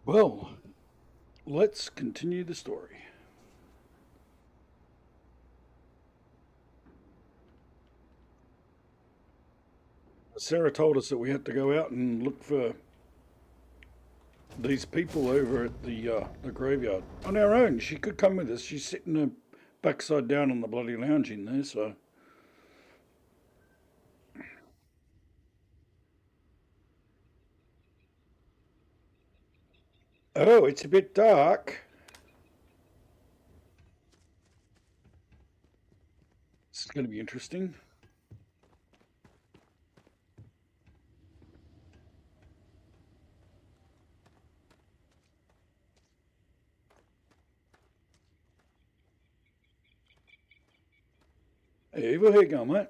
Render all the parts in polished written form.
Well, let's continue the story. Sarah told us that we had to go out and look for these people over at the graveyard on our own. She could come with us. She's sitting her backside down on the bloody lounge in there. So, oh, it's a bit dark. This is going to be interesting. Hey, well, here you go, mate.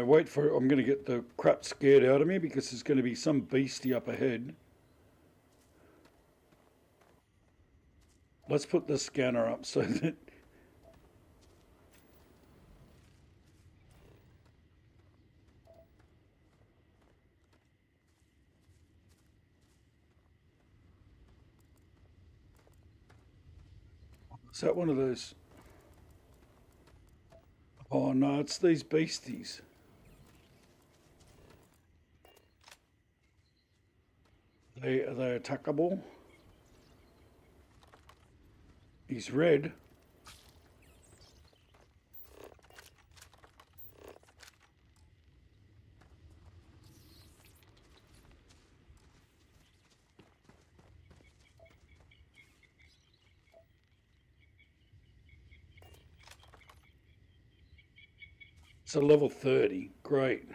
Wait for it. I'm going to get the crap scared out of me because there's going to be some beastie up ahead. Let's put the scanner up so that. Is that one of those? Oh no, it's these beasties. Are they attackable? He's red. It's a level 30. Great.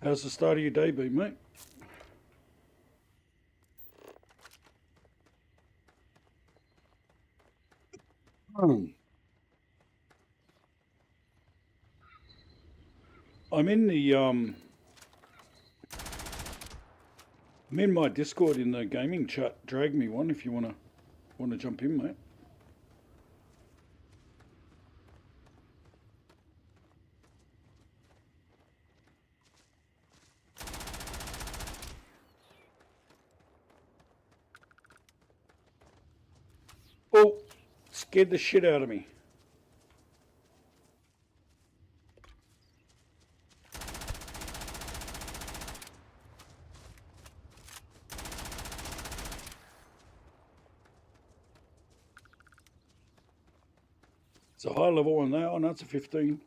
How's the start of your day been, mate? Hmm. I'm in the I'm in my Discord in the gaming chat. Drag me one if you wanna jump in, mate. Oh, scared the shit out of me. It's a high level one now. Oh no, it's a 15.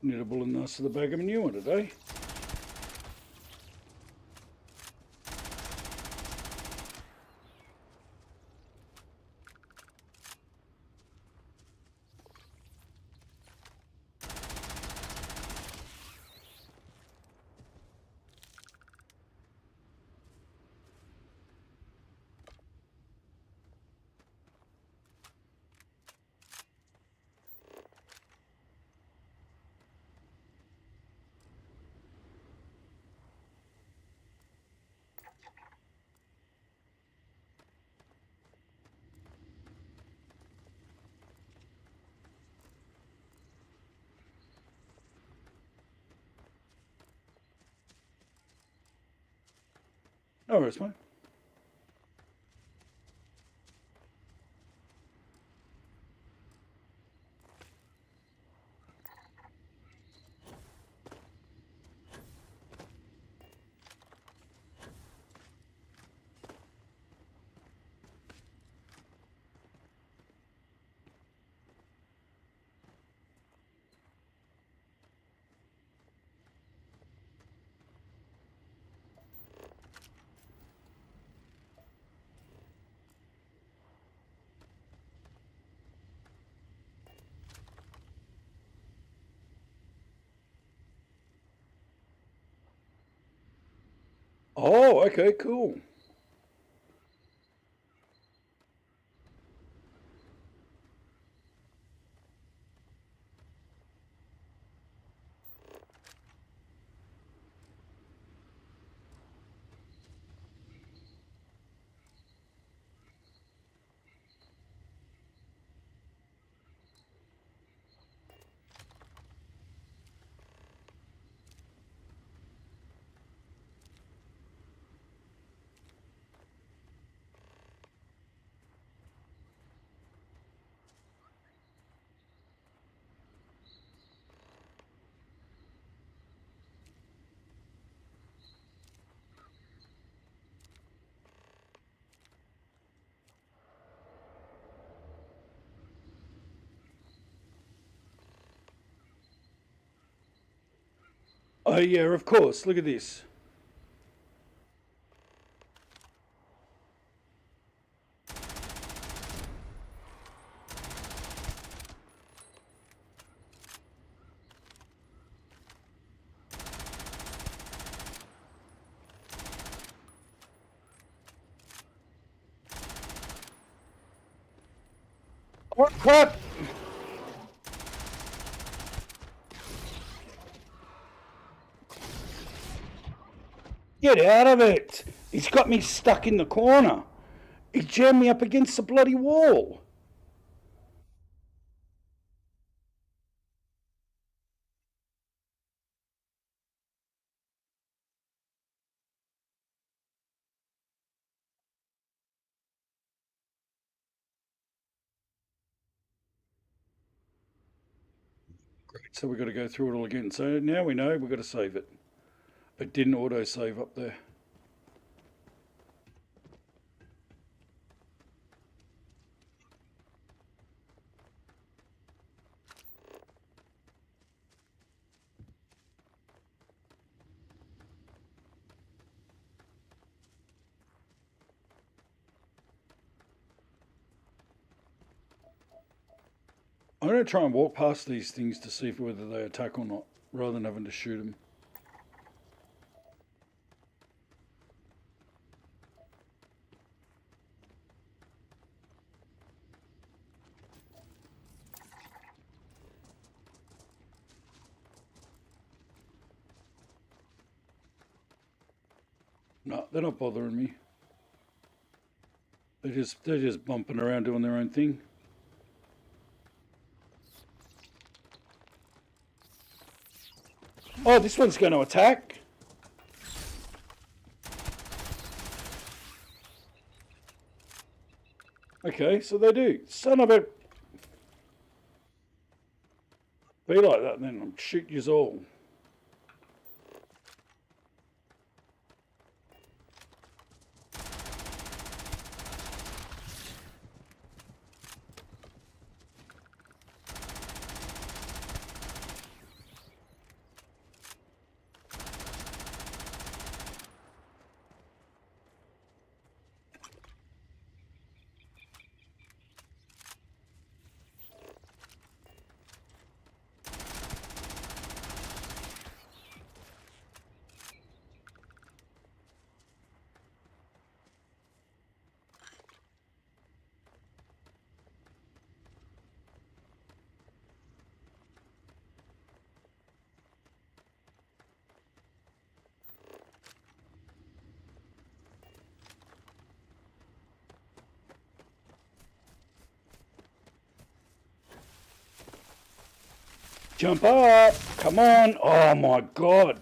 Need a bullet nice to the bag of a new one today. No worries, mate. Oh, okay, cool. Oh yeah, of course. Look at this. What crap? Get out of it! He's got me stuck in the corner. He jammed me up against the bloody wall. So we've got to go through it all again. So now we know we've got to save it. It didn't auto save up there. I'm going to try and walk past these things to see if whether they attack or not, rather than having to shoot them. No, they're not bothering me. They're just bumping around doing their own thing. Oh, this one's going to attack. Okay, so they do. Son of a... Be like that then. I'll shoot yous all. Jump up! Come on! Oh my god!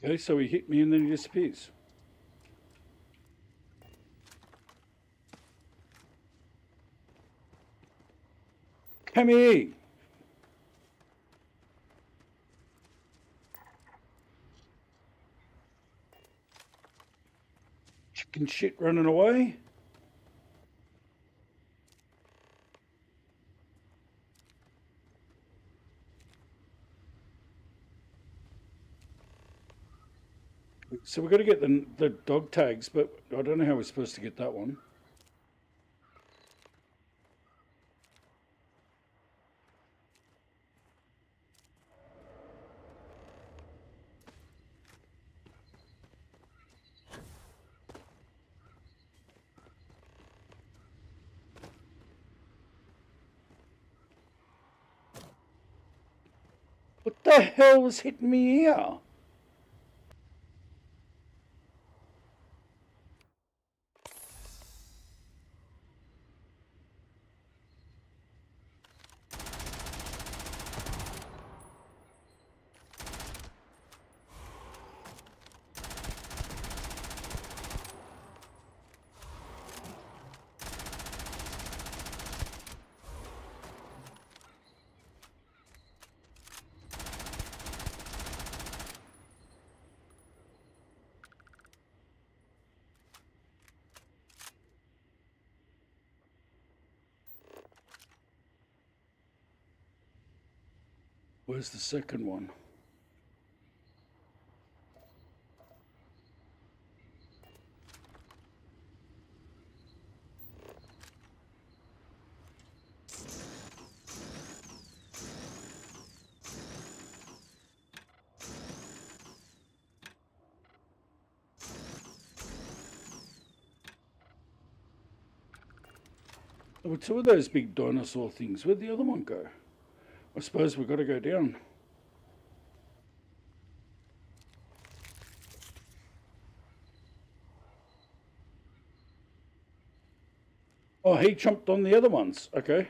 Okay, so he hit me and then he disappears. Come here! Chicken shit running away. So we've got to get the dog tags, but I don't know how we're supposed to get that one. The hell was hitting me here? Where's the second one? There were two of those big dinosaur things. Where'd the other one go? I suppose we've got to go down. Oh, he chomped on the other ones. Okay.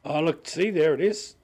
Oh, look, see, there it is.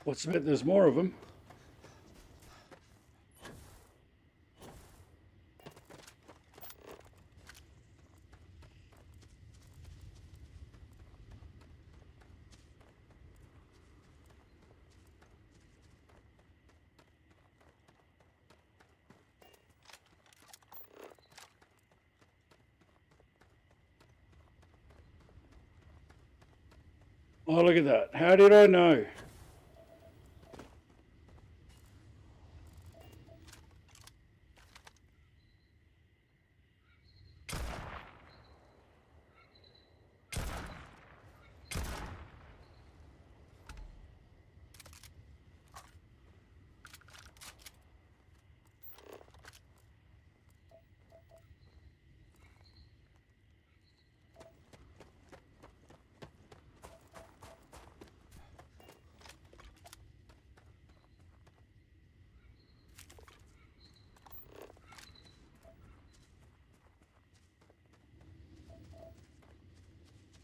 What's the bet there's more of them? Oh, look at that. How did I know?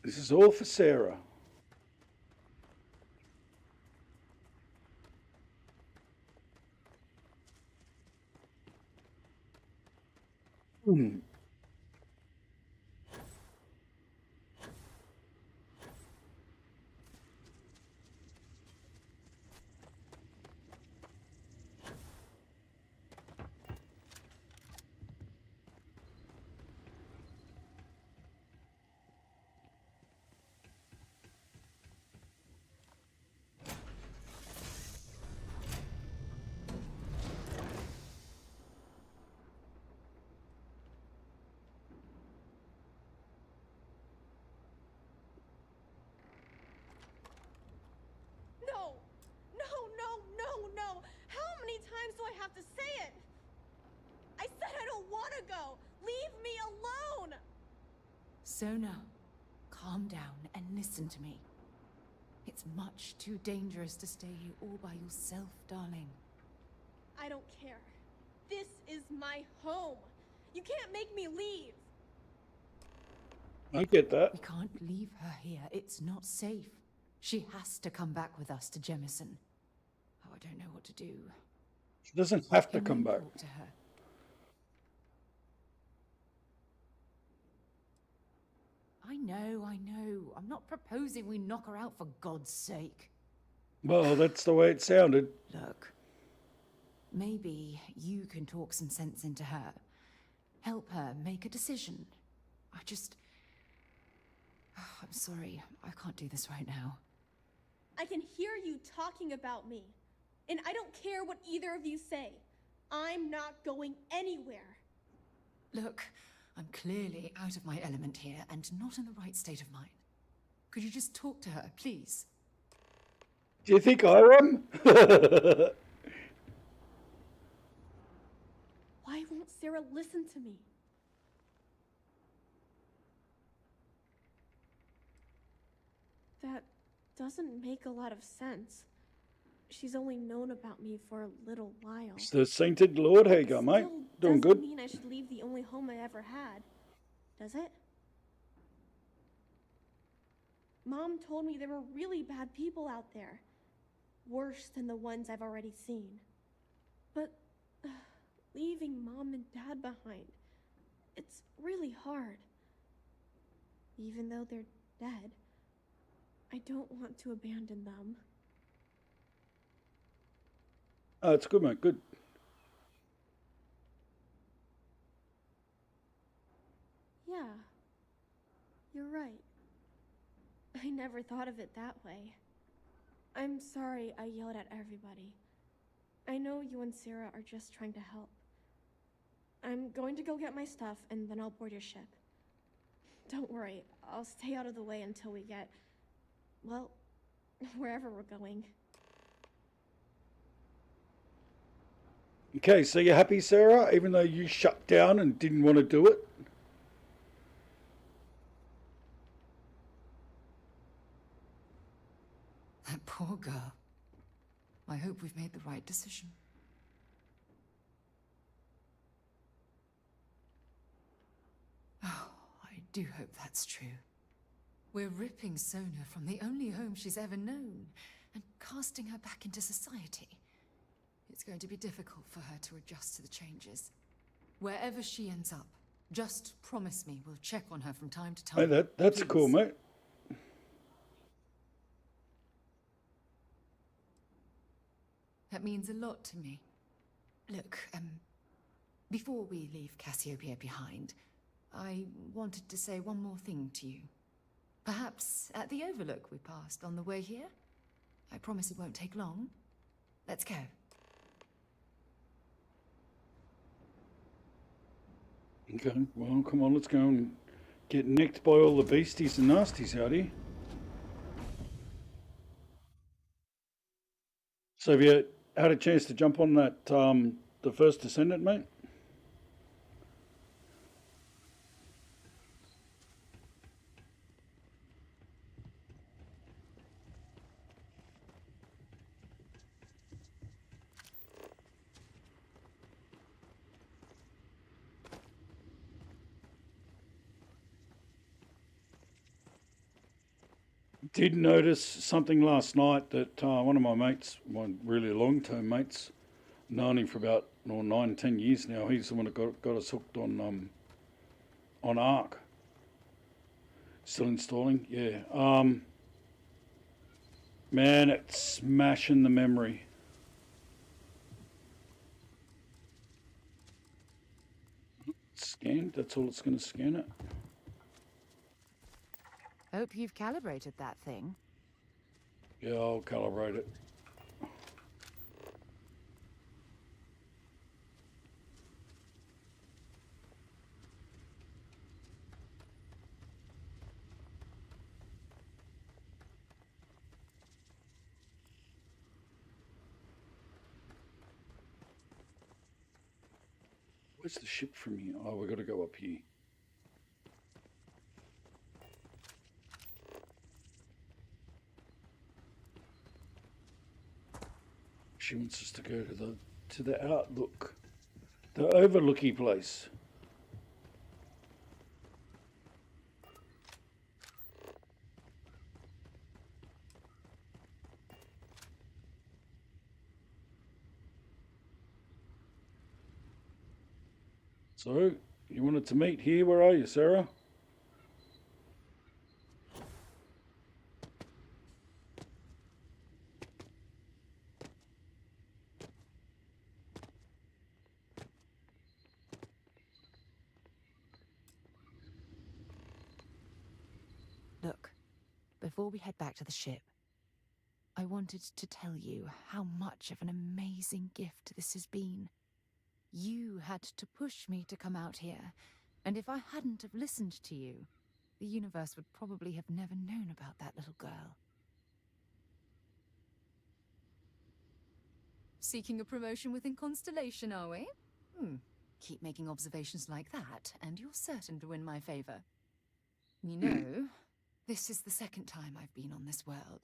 This is all for Sarah. Hmm. want to go. Leave me alone. Sona, calm down and listen to me. It's much too dangerous to stay here all by yourself, darling. I don't care. This is my home. You can't make me leave. I get that. We can't leave her here. It's not safe. She has to come back with us to Jemison. Oh, I don't know what to do. She doesn't have to Can come we back. talk to her? I know. I'm not proposing we knock her out for God's sake. Well, that's the way it sounded. Look, maybe you can talk some sense into her. Help her make a decision. I'm sorry, I can't do this right now. I can hear you talking about me. And I don't care what either of you say. I'm not going anywhere. Look, I'm clearly out of my element here and not in the right state of mind. Could you just talk to her, please? Do you think I am? Why won't Sarah listen to me? That doesn't make a lot of sense. She's only known about me for a little while. It's the sainted Lord. How you going, mate? Doing good? Doesn't mean I should leave the only home I ever had, does it? Mom told me there were really bad people out there. Worse than the ones I've already seen. But leaving Mom and Dad behind, it's really hard. Even though they're dead, I don't want to abandon them. Oh, it's good, mate. Good. Yeah, you're right. I never thought of it that way. I'm sorry I yelled at everybody. I know you and Sarah are just trying to help. I'm going to go get my stuff and then I'll board your ship. Don't worry, I'll stay out of the way until we get, well, wherever we're going. Okay, so you're happy, Sarah, even though you shut down and didn't want to do it? That poor girl. I hope we've made the right decision. Oh, I do hope that's true. We're ripping Sona from the only home she's ever known and casting her back into society. It's going to be difficult for her to adjust to the changes. Wherever she ends up, just promise me we'll check on her from time to time. Hey, that's please. cool, mate. That means a lot to me. Look, before we leave Cassiopeia behind, I wanted to say one more thing to you. Perhaps at the Overlook we passed on the way here? I promise it won't take long. Let's go. Okay, well, come on, let's go and get nicked by all the beasties and nasties out here. So have you had a chance to jump on that, the first Descendant, mate? Did notice something last night that one of my mates, one really long-term mates, known him for about 9, 10 years now. He's the one that got us hooked on Ark. Still installing, yeah. Man, it's smashing the memory. Scanned. That's all it's going to scan it. Hope you've calibrated that thing. Yeah, I'll calibrate it. Where's the ship from here? Oh, we've got to go up here. She wants us to go to the outlook, the overlooky place. So, you wanted to meet here? Where are you, Sarah? Look, before we head back to the ship, I wanted to tell you how much of an amazing gift this has been. You had to push me to come out here, and if I hadn't have listened to you, the universe would probably have never known about that little girl. Seeking a promotion within Constellation, are we? Keep making observations like that, and you're certain to win my favor. You know, this is the second time I've been on this world.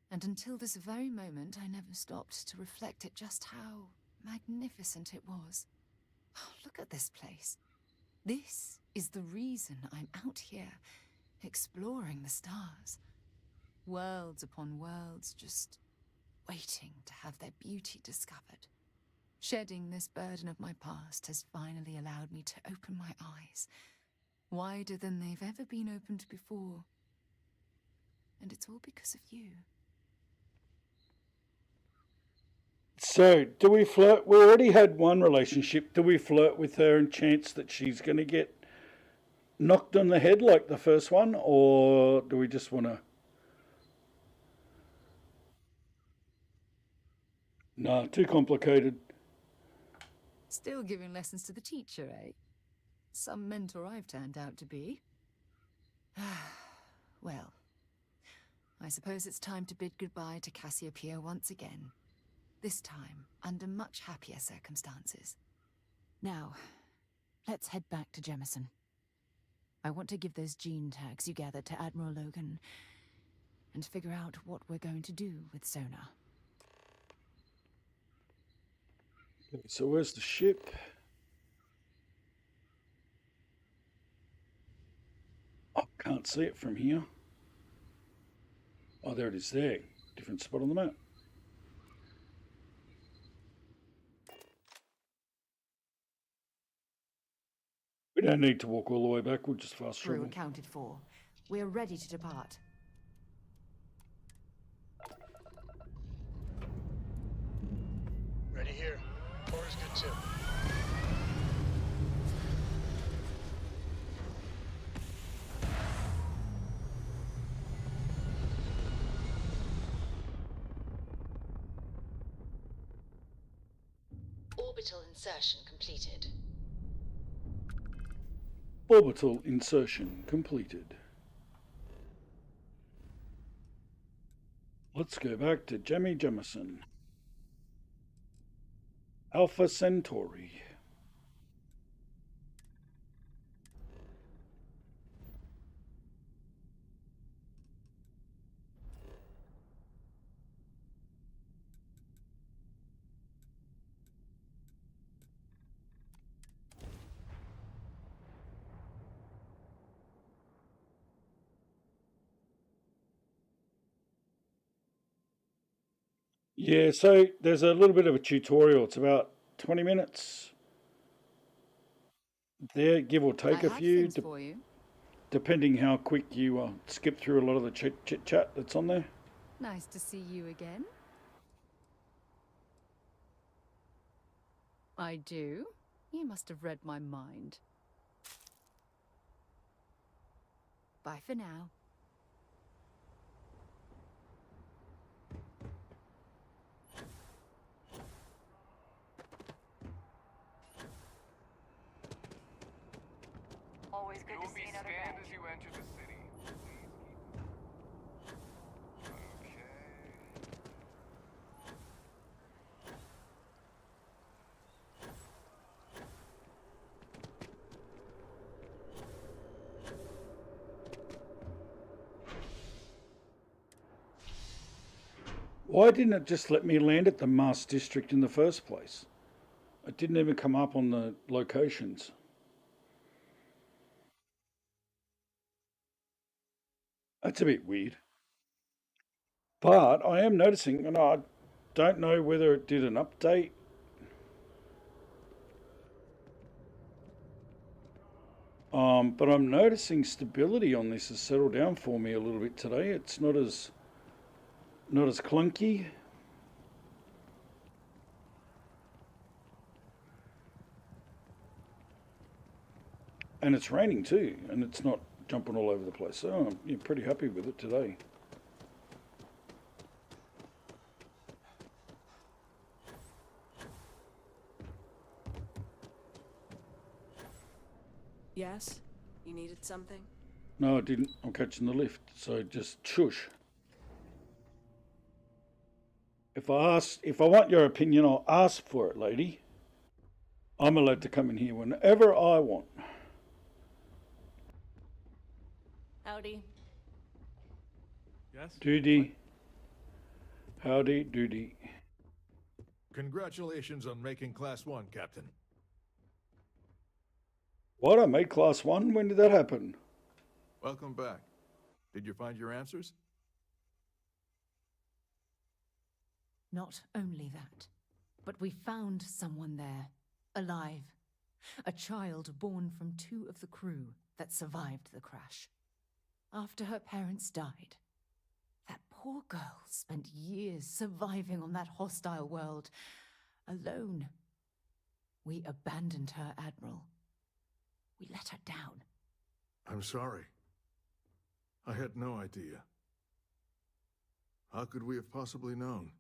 And until this very moment, I never stopped to reflect at just how magnificent it was. Oh, look at this place. This is the reason I'm out here, exploring the stars. Worlds upon worlds, just waiting to have their beauty discovered. Shedding this burden of my past has finally allowed me to open my eyes, wider than they've ever been opened before. And it's all because of you. So, do we flirt? We already had one relationship. Do we flirt with her and chance that she's going to get knocked on the head like the first one? Or do we just want to... No, too complicated. Still giving lessons to the teacher, eh? Some mentor I've turned out to be. Well, I suppose it's time to bid goodbye to Cassiopeia once again. This time, under much happier circumstances. Now, let's head back to Jemison. I want to give those gene tags you gathered to Admiral Logan, and figure out what we're going to do with Sona. So where's the ship? I can't see it from here. Oh, there it is there. Different spot on the map. We don't need to walk all the way back, we'll just fast Crew travel. accounted for. We're ready to depart. Ready here. Core is good too. Orbital insertion completed. Orbital insertion completed. Let's go back to Jemison. Alpha Centauri. Yeah, so there's a little bit of a tutorial. It's about 20 minutes. There, give or take a few, for you. depending how quick you skip through a lot of the chit chat that's on there. Nice to see you again. I do. You must have read my mind. Bye for now. Always good You to will see be another scanned friend. as you enter the city. Okay. Why didn't it just let me land at the Mars District in the first place? It didn't even come up on the locations. That's a bit weird. But I am noticing, and I don't know whether it did an update. But I'm noticing stability on this has settled down for me a little bit today. It's not as clunky. And it's raining too, and it's not jumping all over the place. So I'm pretty happy with it today. Yes? You needed something? No, I didn't. I'm catching the lift, so just shush. If I want your opinion, I'll ask for it, lady. I'm allowed to come in here whenever I want. Howdy. Yes? Doody. Howdy, doody. Congratulations on making Class 1, Captain. What? I made Class 1? When did that happen? Welcome back. Did you find your answers? Not only that, but we found someone there, alive. A child born from 2 of the crew that survived the crash. After her parents died, that poor girl spent years surviving on that hostile world, alone. We abandoned her, Admiral. We let her down. I'm sorry. I had no idea. How could we have possibly known?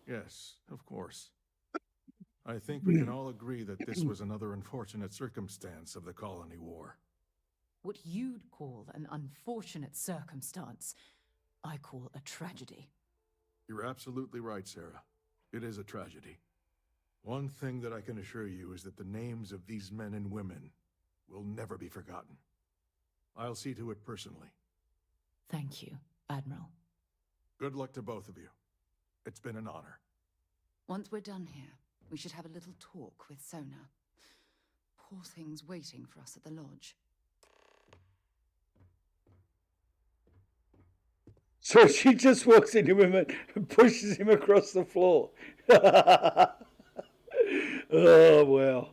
Yes, of course. I think we can all agree that this was another unfortunate circumstance of the Colony War. What you'd call an unfortunate circumstance, I call a tragedy. You're absolutely right, Sarah. It is a tragedy. One thing that I can assure you is that the names of these men and women will never be forgotten. I'll see to it personally. Thank you, Admiral. Good luck to both of you. It's been an honor. Once we're done here, we should have a little talk with Sona. Poor thing's waiting for us at the lodge. So she just walks into him and pushes him across the floor. Oh, wow.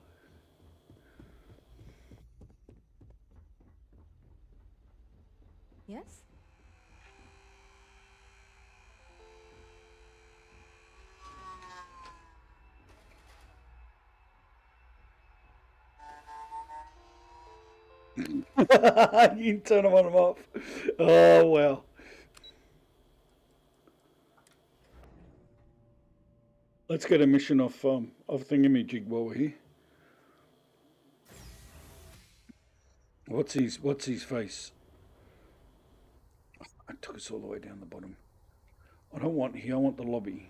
Yes? You can turn them on and off. Oh, wow. Let's get a mission off Thingamajig while we're here. What's his face? I took us all the way down the bottom. I don't want here, I want the lobby.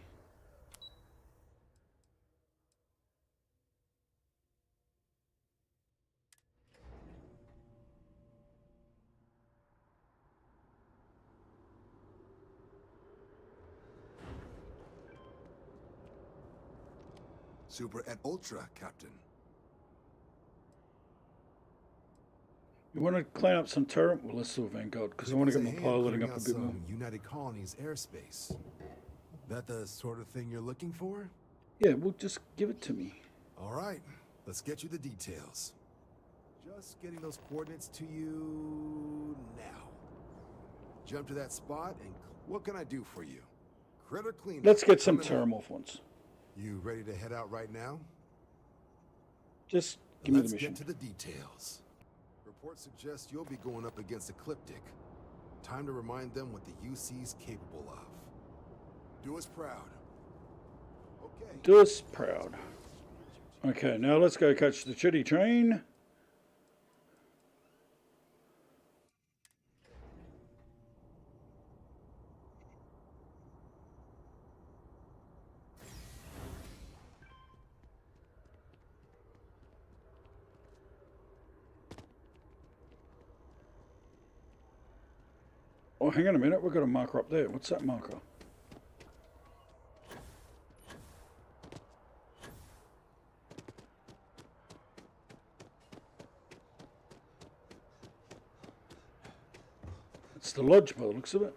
Super and Ultra, Captain. You want to clean up some turret? Well, let's do Vanguard, because I want to get my piloting up a bit more. United Colonies airspace. That the sort of thing you're looking for? Yeah, well, just give it to me. All right, let's get you the details. Just getting those coordinates to you now. Jump to that spot, and what can I do for you? Critter clean. Let's get some term off once. You ready to head out right now? Just give me the Let's mission. get to the details. Reports suggest you'll be going up against Ecliptic. Time to remind them what the UC's capable of. Do us proud. Okay. Do us proud. Okay, now let's go catch the chitty train. Oh, hang on a minute. We've got a marker up there. What's that marker? It's the lodge by the looks of it.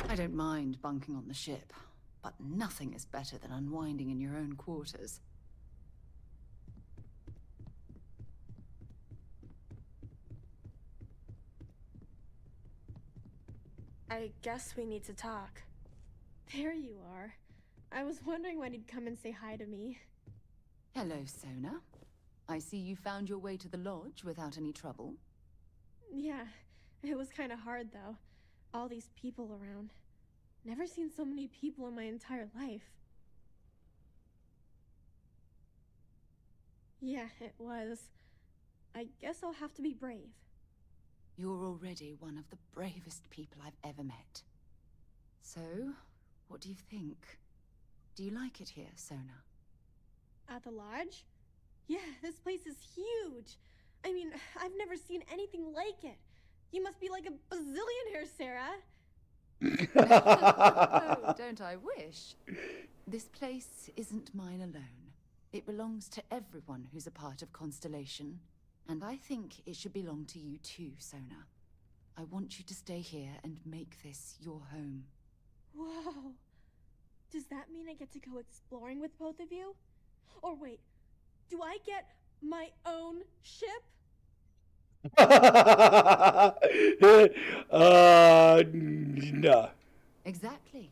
I don't mind bunking on the ship, but nothing is better than unwinding in your own quarters. I guess we need to talk. There you are. I was wondering when you'd come and say hi to me. Hello, Sona. I see you found your way to the lodge without any trouble. Yeah, it was kind of hard though. All these people around. Never seen so many people in my entire life. Yeah, it was. I guess I'll have to be brave. You're already one of the bravest people I've ever met. So, what do you think? Do you like it here, Sona? At the lodge? Yeah, this place is huge. I mean, I've never seen anything like it. You must be like a bazillionaire, Sarah. Oh, don't I wish? This place isn't mine alone. It belongs to everyone who's a part of Constellation. And I think it should belong to you too, Sona. I want you to stay here and make this your home. Whoa. Does that mean I get to go exploring with both of you? Or wait, do I get my own ship? No. Exactly.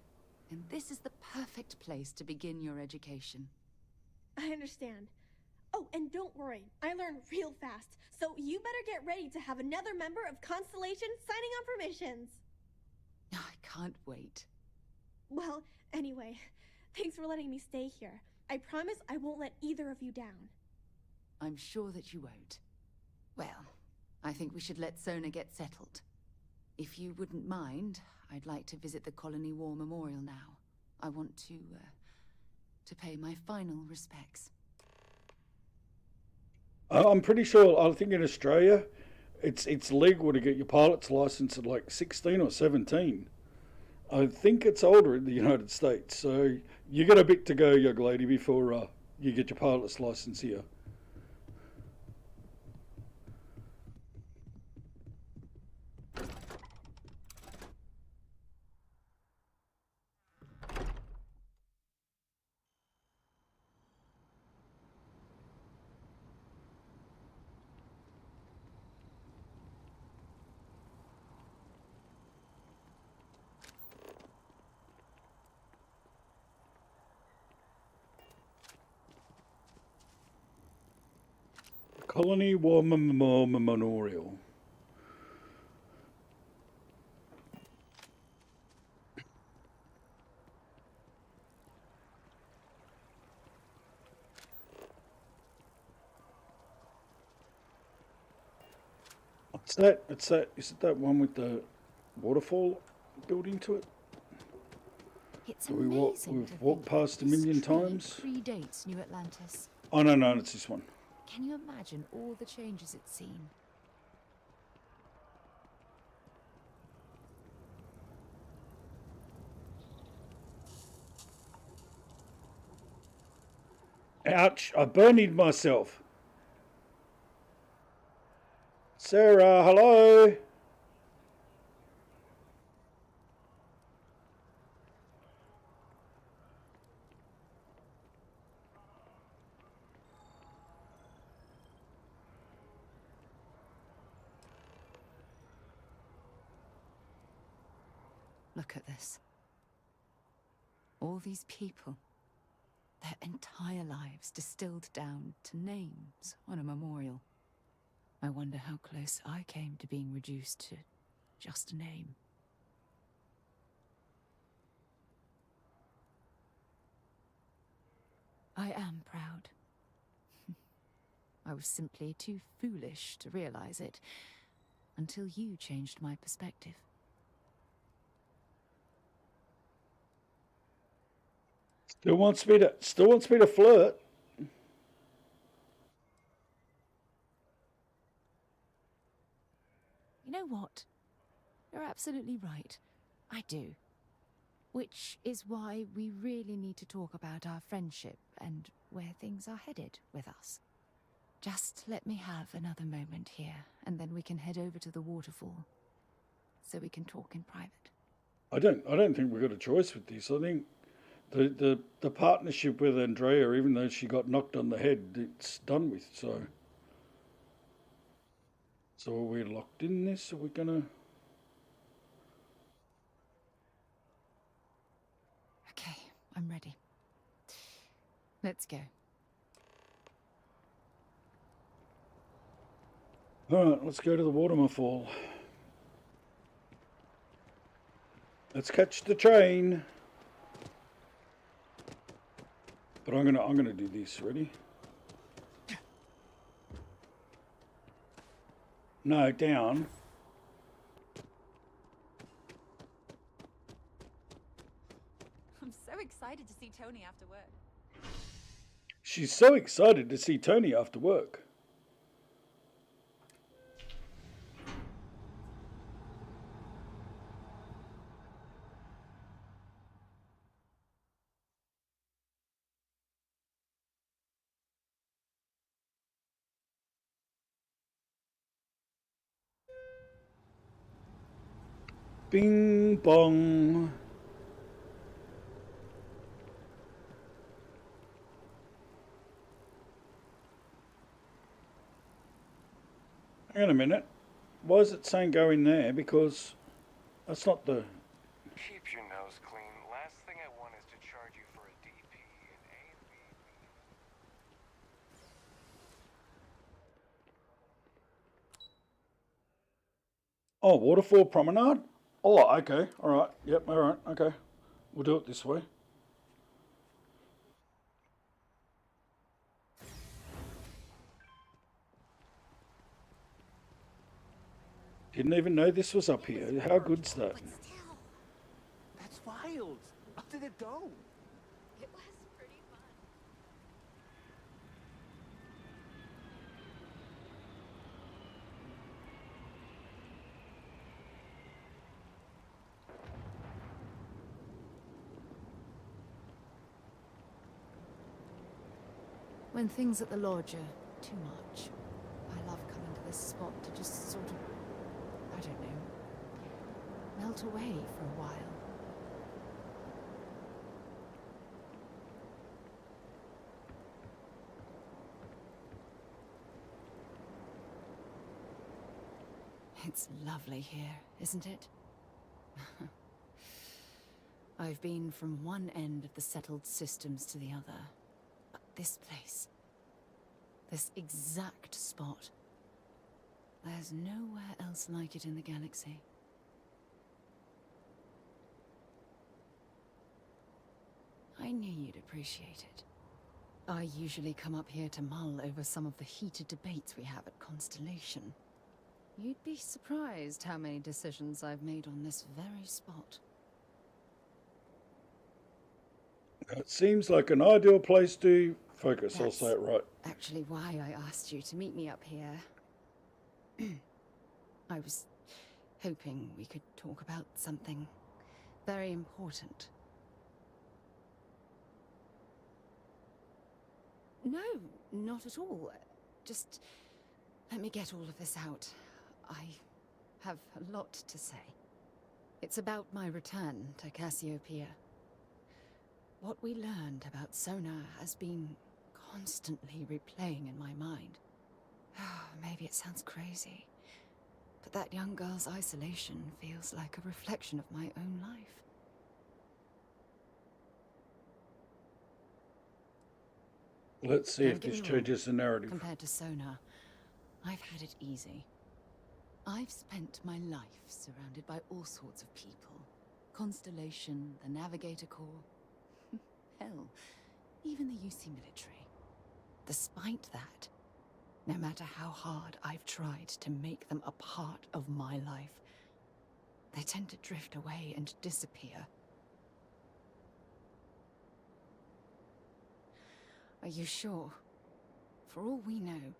And this is the perfect place to begin your education. I understand. Oh, and don't worry, I learn real fast, so you better get ready to have another member of Constellation signing on for missions. I can't wait. Well, anyway, thanks for letting me stay here. I promise I won't let either of you down. I'm sure that you won't. Well, I think we should let Sona get settled. If you wouldn't mind, I'd like to visit the Colony War Memorial now. I want to pay my final respects. I'm pretty sure, I think in Australia, it's legal to get your pilot's license at like 16 or 17. I think it's older in the United States, so you got a bit to go, young lady, before you get your pilot's license here. Colony War Memorial. What's that? Is it that one with the waterfall building to it? It's We've amazing walked past a million times. Predates New Atlantis. Oh, no, it's this one. Can you imagine all the changes it's seen? Ouch, I burnied myself. Sarah, hello? Look at this. All these people. Their entire lives distilled down to names on a memorial. I wonder how close I came to being reduced to just a name. I am proud. I was simply too foolish to realize it until you changed my perspective. Still wants me to flirt. You know what? You're absolutely right. I do. Which is why we really need to talk about our friendship and where things are headed with us. Just let me have another moment here, and then we can head over to the waterfall, so we can talk in private. I don't think we've got a choice with this. I think the partnership with Andrea, even though she got knocked on the head, it's done with. So are we locked in this? Are we gonna? Okay, I'm ready. Let's go. All right, let's go to the waterfall. Let's catch the train. But I'm gonna do this. Ready? No, down. I'm so excited to see Tony after work. She's so excited to see Tony after work. Bing bong. Hang on a minute. Why is it saying go in there? Because that's not the... Keep your nose clean. Last thing I want is to charge you for a DP in AV. Oh, waterfall promenade? Oh, okay. All right. Yep, all right. Okay. We'll do it this way. Didn't even know this was up here. How good's that? That's wild. How did it go? It was pretty fun. When things at the lodge are too much, I love coming to this spot to just sort of, I don't know, melt away for a while. It's lovely here, isn't it? I've been from one end of the settled systems to the other. But this place, this exact spot, there's nowhere else like it in the galaxy. I knew you'd appreciate it. I usually come up here to mull over some of the heated debates we have at Constellation. You'd be surprised how many decisions I've made on this very spot. It seems like an ideal place to focus. I'll say it right. Actually, why I asked you to meet me up here. I was hoping we could talk about something very important. No, not at all. Just let me get all of this out. I have a lot to say. It's about my return to Cassiopeia. What we learned about Sona has been constantly replaying in my mind. Maybe it sounds crazy, but that young girl's isolation feels like a reflection of my own life. Let's see if this changes the narrative. Compared to Sona, I've had it easy. I've spent my life surrounded by all sorts of people. Constellation, the Navigator Corps. Hell, even the UC military. Despite that, no matter how hard I've tried to make them a part of my life, they tend to drift away and disappear. Are you sure? For all we know,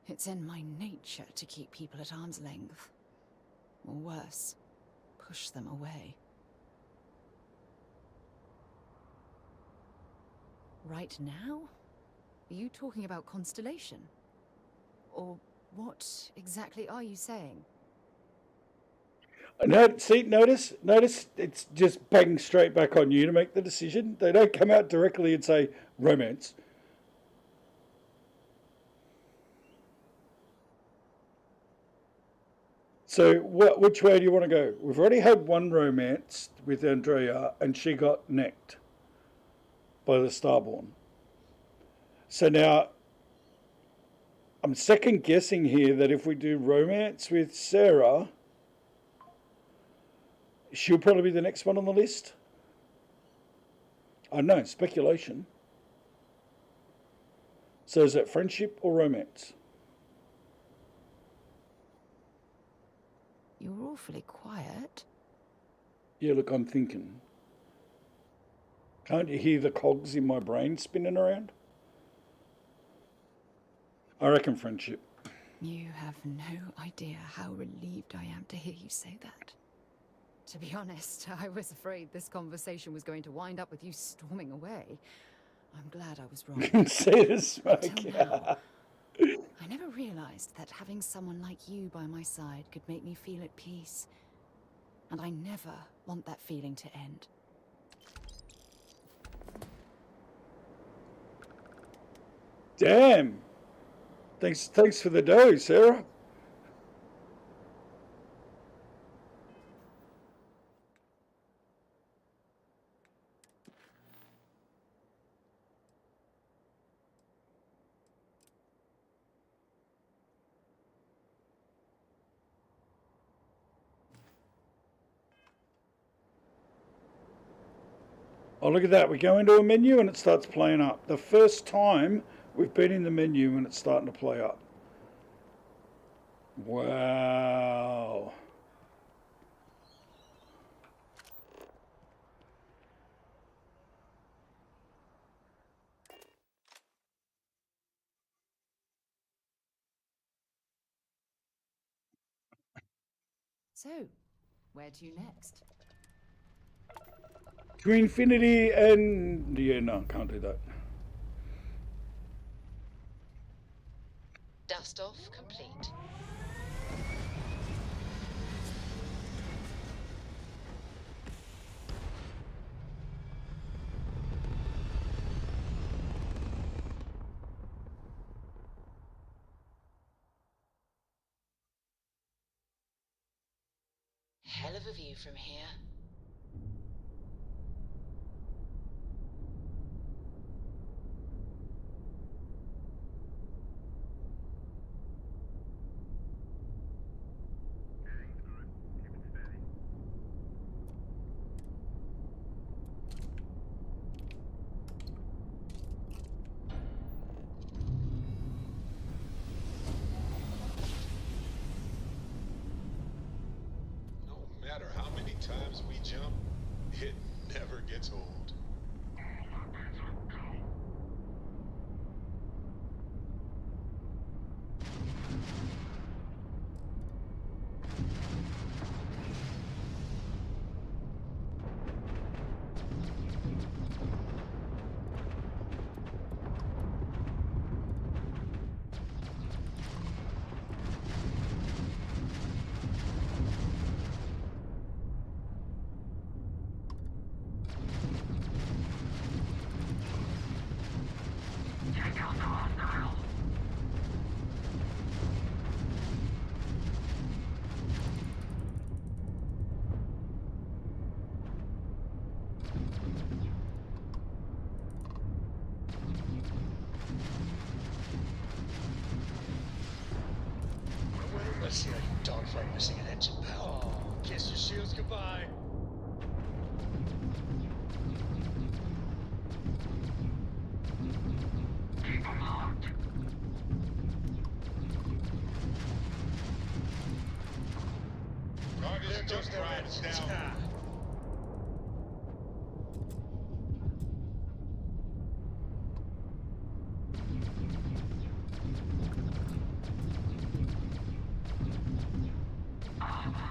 it's in my nature to keep people at arm's length. Or worse, push them away. Right now? Are you talking about Constellation? Or what exactly are you saying? No, see, notice, it's just banging straight back on you to make the decision. They don't come out directly and say romance. So, which way do you want to go? We've already had one romance with Andrea, and she got necked by the Starborn. So now, I'm second guessing here that if we do romance with Sarah, she'll probably be the next one on the list. I don't know, speculation. So is it friendship or romance? You're awfully quiet. Yeah, look, I'm thinking. Can't you hear the cogs in my brain spinning around? I reckon friendship. You have no idea how relieved I am to hear you say that. To be honest, I was afraid this conversation was going to wind up with you storming away. I'm glad I was wrong. See the smoke. Until now, I never realized that having someone like you by my side could make me feel at peace. And I never want that feeling to end. Damn. Thanks for the dough, Sarah. Oh, look at that. We go into a menu and it starts playing up. The first time we've been in the menu and it's starting to play up. Wow. So, where to next? To infinity and... Yeah, no, can't do that. Dust off complete. Hell of a view from here. No matter how many times we jump, it never gets old. Let's see how you dogfight missing an engine, pal. Kiss your shields goodbye. Just ride us down.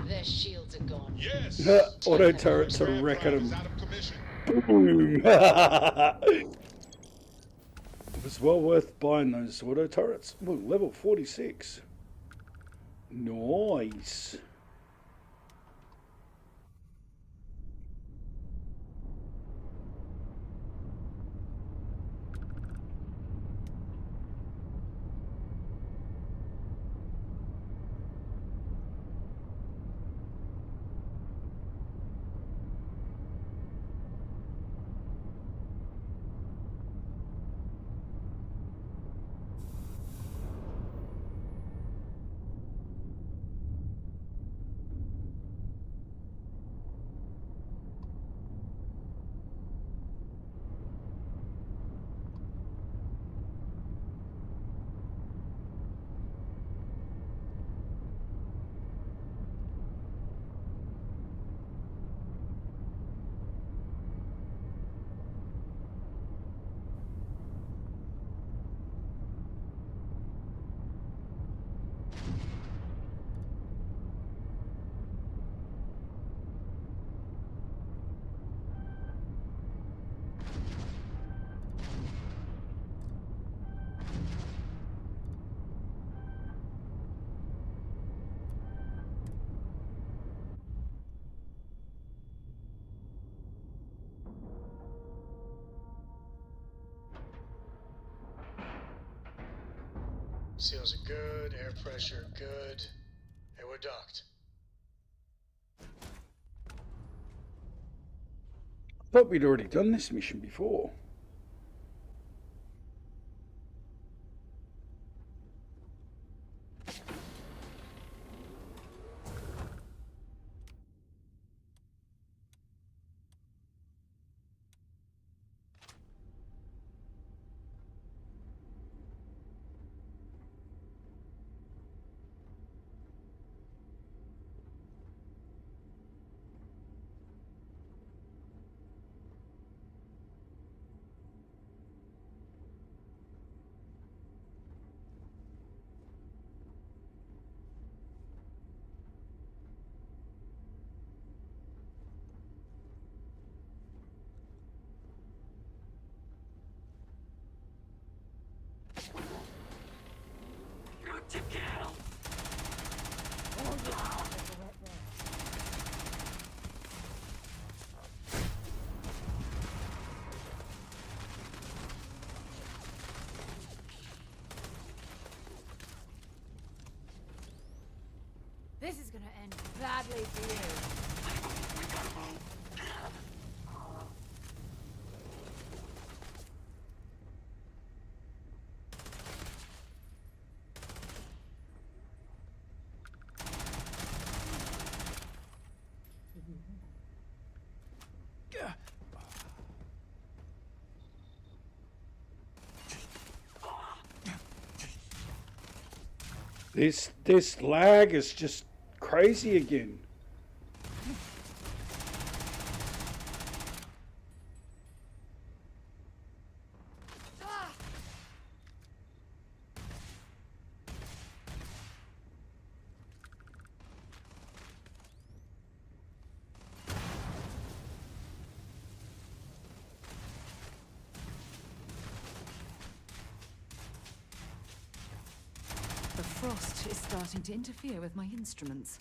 Their shields are gone. Yes. Auto turrets are wrecking Is them. out of commission. Boom. It was well worth buying those auto turrets. Ooh, level 46. Nice. Seals are good, air pressure good. Hey, we're docked. Thought we'd already done this mission before. This is gonna end badly for you. This lag is just crazy again. The frost is starting to interfere with my instruments.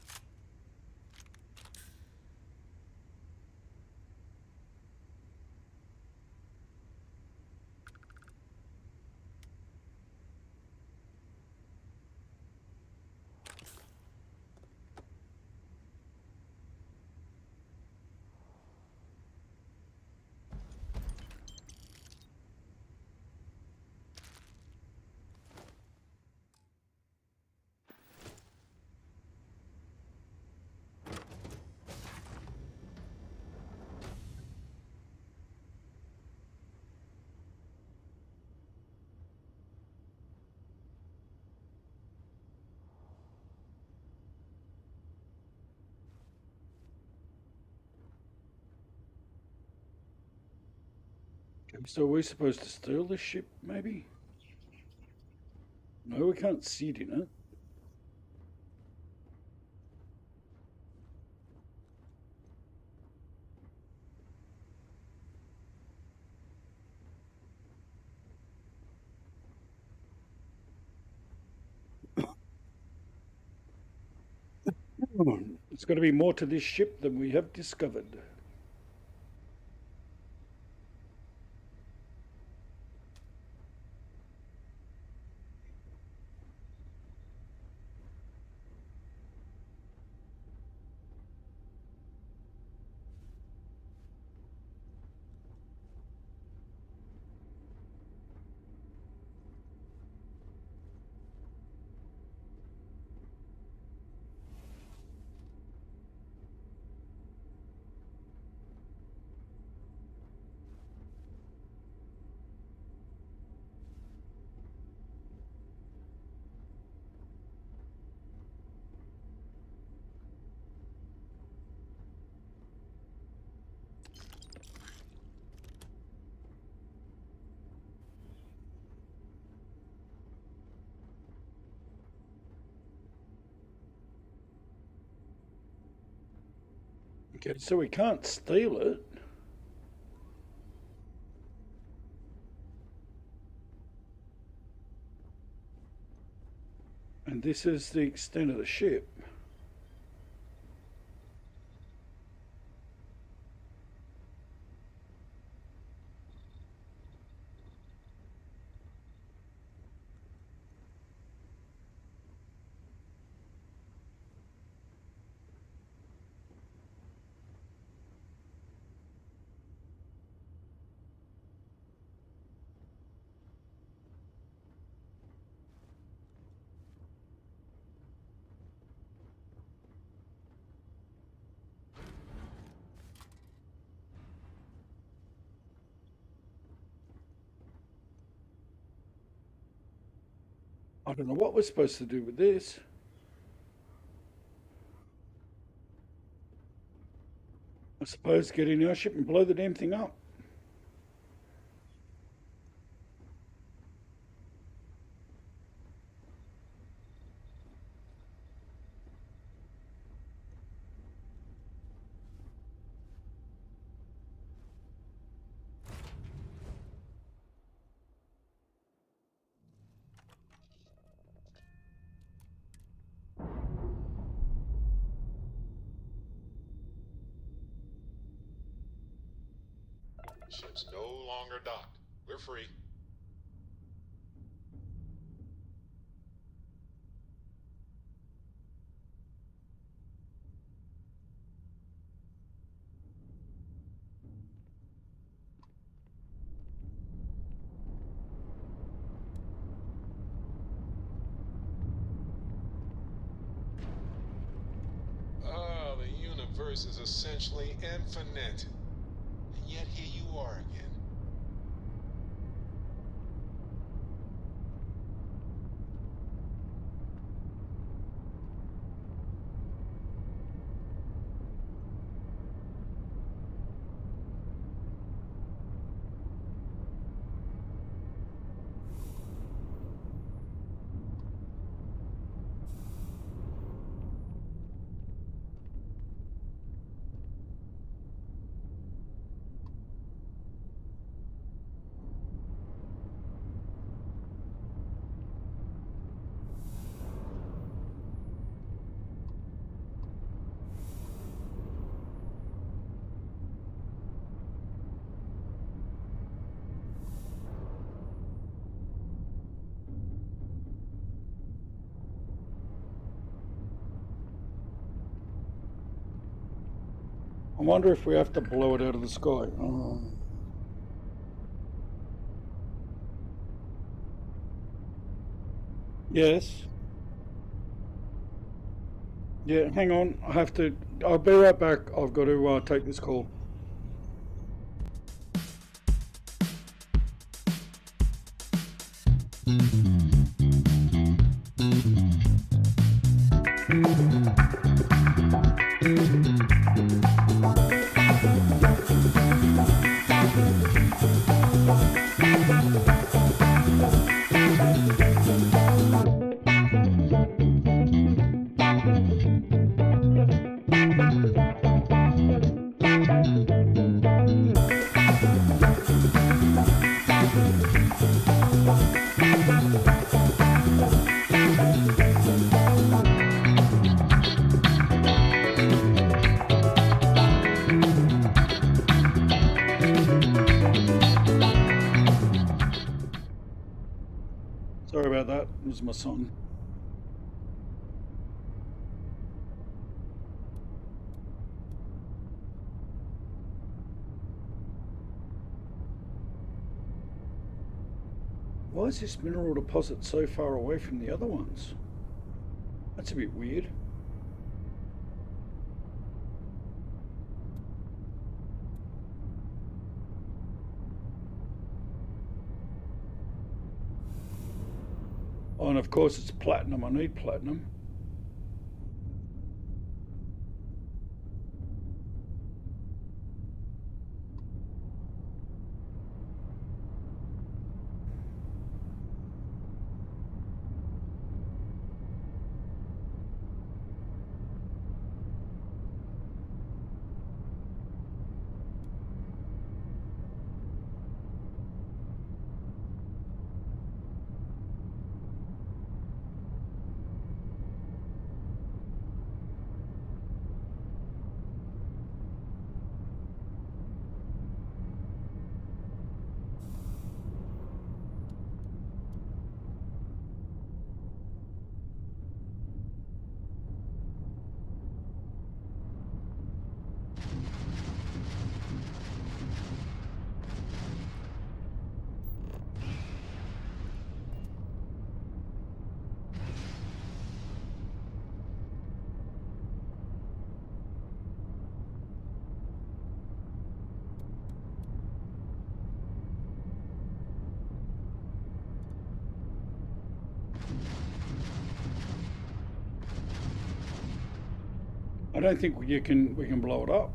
So are we supposed to steal this ship, maybe? No, we can't sit in it. There's got to be more to this ship than we have discovered. Okay, so we can't steal it. And this is the extent of the ship. I don't know what we're supposed to do with this. I suppose get in our ship and blow the damn thing up. Ship's no longer docked. We're free. The universe is essentially infinite. And yet here you are again. I wonder if we have to blow it out of the sky. Yes. Yeah, hang on. I'll be right back. I've got to take this call. Sorry about that. It was my son. Why is this mineral deposit so far away from the other ones? That's a bit weird. Oh, and of course it's platinum. I need platinum. I don't think we can blow it up.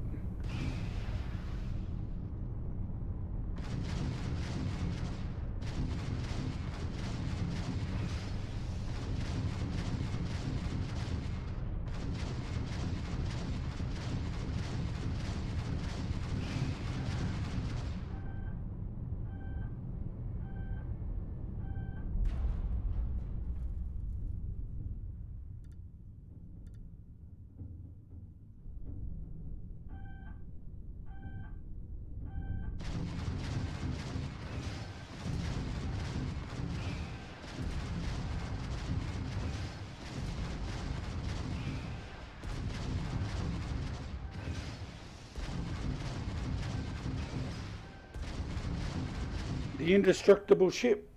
The indestructible ship.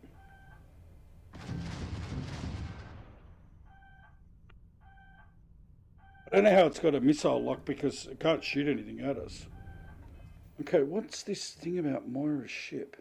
I don't know how it's got a missile lock because it can't shoot anything at us. Okay, what's this thing about Moira's ship?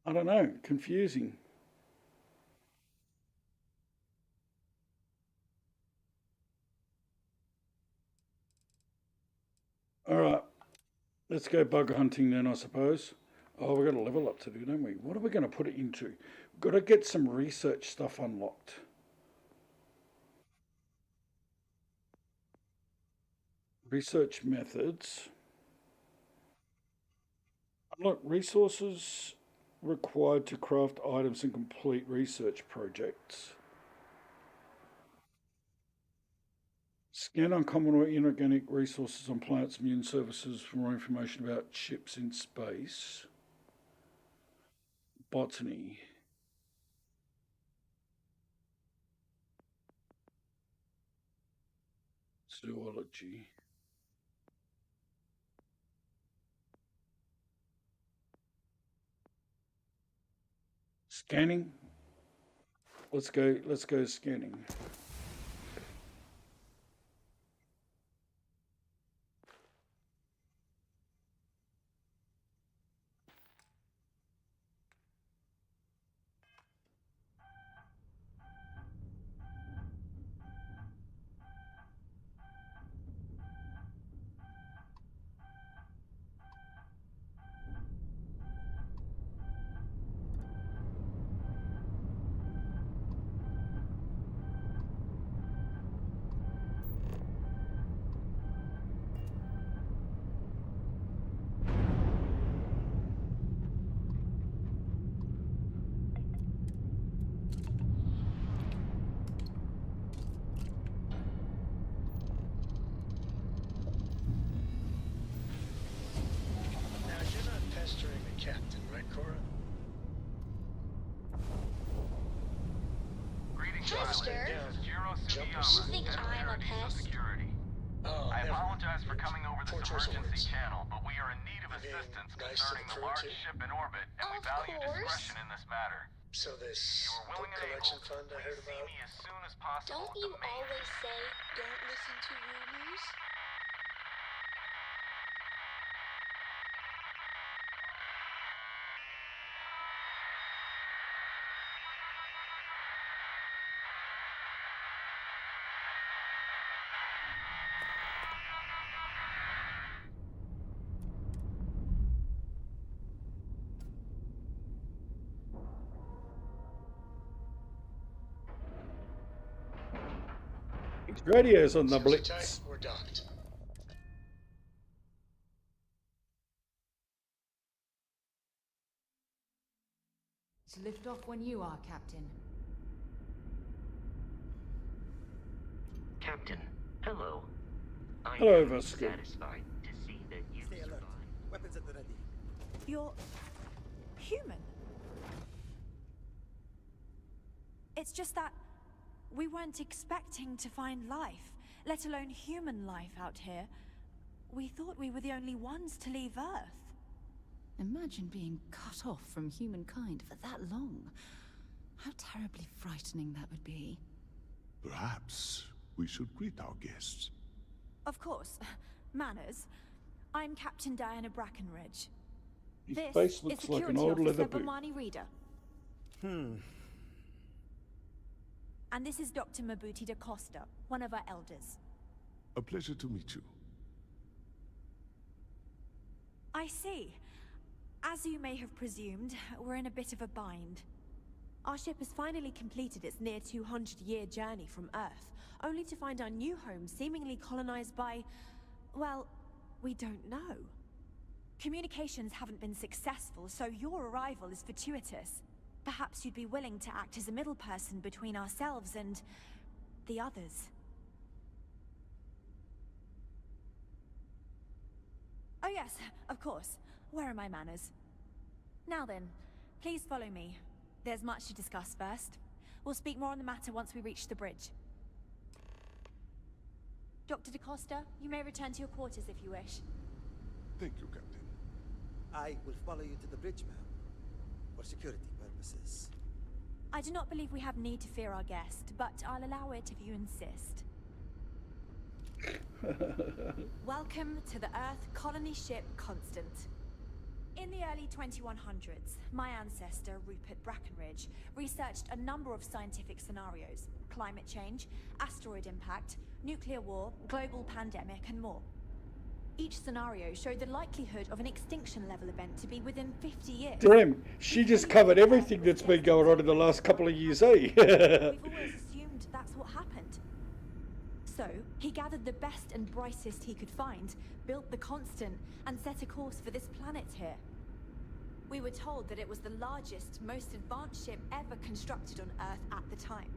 I don't know, confusing. Alright, let's go bug hunting then, I suppose. Oh, we've got a level up to do, don't we? What are we going to put it into? We've got to get some research stuff unlocked. Research methods. Unlock resources required to craft items and complete research projects. Scan uncommon or inorganic resources on planets, immune services for more information about ships in space. Botany. Zoology. Scanning. Let's go scanning. captain, right, Cora? Greetings, Chester? pilot. This is Jiro Jump Tsuyama, us. You think head of I'm a Paradiso pest? Security. Oh, I never apologize for mind. coming over this Poor choice of emergency words. channel, but we are in need of You being assistance nice to concerning the the crew, large too? ship in orbit, and we Of value course. discretion in this matter. So this If you are book willing and collection able, fund I heard please see about? me as soon as possible Don't at you the main always say, don't listen to rumors? His radio's on the Seriously, blitz. Ty? We're docked. To lift off when you are, Captain. Captain, hello. I Hello, am Vasco. satisfied to see that you Stay alert. survived. Weapons at the ready. You're human. It's just that we weren't expecting to find life, let alone human life out here. We thought we were the only ones to leave Earth. Imagine being cut off from humankind for that long. How terribly frightening that would be. Perhaps we should greet our guests. Of course. Manners. I'm Captain Diana Brackenridge. His This face is looks like Security an old Officer leather boot. Bomani Reader. And this is Dr. Mabuti da Costa, one of our elders. A pleasure to meet you. I see. As you may have presumed, we're in a bit of a bind. Our ship has finally completed its near 200-year journey from Earth, only to find our new home seemingly colonized by... well, we don't know. Communications haven't been successful, so your arrival is fortuitous. Perhaps you'd be willing to act as a middle person between ourselves and... the others. Oh yes, of course. Where are my manners? Now then, please follow me. There's much to discuss first. We'll speak more on the matter once we reach the bridge. Dr. DaCosta, you may return to your quarters if you wish. Thank you, Captain. I will follow you to the bridge, ma'am. For security purposes. I do not believe we have need to fear our guest, but I'll allow it if you insist. Welcome to the Earth colony ship Constant. In the early 2100s, my ancestor, Rupert Brackenridge, researched a number of scientific scenarios: climate change, asteroid impact, nuclear war, global pandemic, and more. Each scenario showed the likelihood of an extinction-level event to be within 50 years. Damn, she just covered everything that's been going on in the last couple of years, eh? We've always assumed that's what happened. So, he gathered the best and brightest he could find, built the Constant, and set a course for this planet here. We were told that it was the largest, most advanced ship ever constructed on Earth at the time.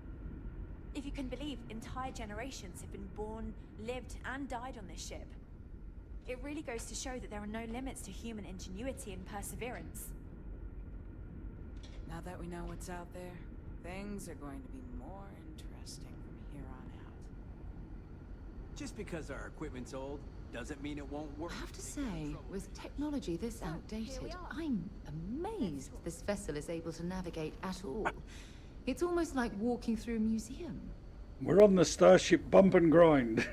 If you can believe, entire generations have been born, lived, and died on this ship. It really goes to show that there are no limits to human ingenuity and perseverance. Now that we know what's out there, things are going to be more interesting from here on out. Just because our equipment's old doesn't mean it won't work. I have to say, with technology this outdated, I'm amazed this vessel is able to navigate at all. It's almost like walking through a museum. We're on the starship bump and grind.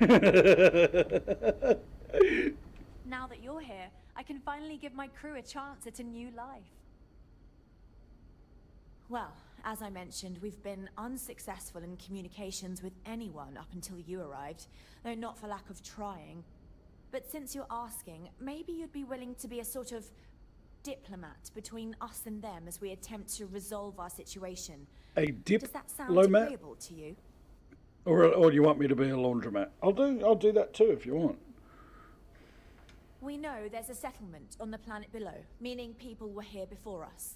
Now that you're here, I can finally give my crew a chance at a new life. Well, as I mentioned, we've been unsuccessful in communications with anyone up until you arrived, though not for lack of trying. But since you're asking, maybe you'd be willing to be a sort of diplomat between us and them as we attempt to resolve our situation. A Does that sound diplomat? agreeable to you? Or do you want me to be a laundromat? I'll do that too if you want. We know there's a settlement on the planet below, meaning people were here before us.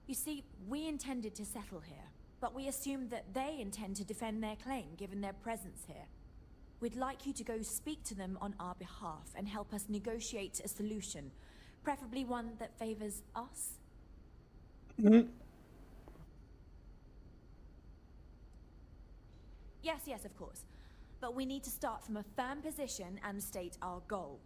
You see, we intended to settle here, but we assumed that they intend to defend their claim given their presence here. We'd like you to go speak to them on our behalf and help us negotiate a solution. Preferably one that favors us. Yes, of course. But we need to start from a firm position and state our goal.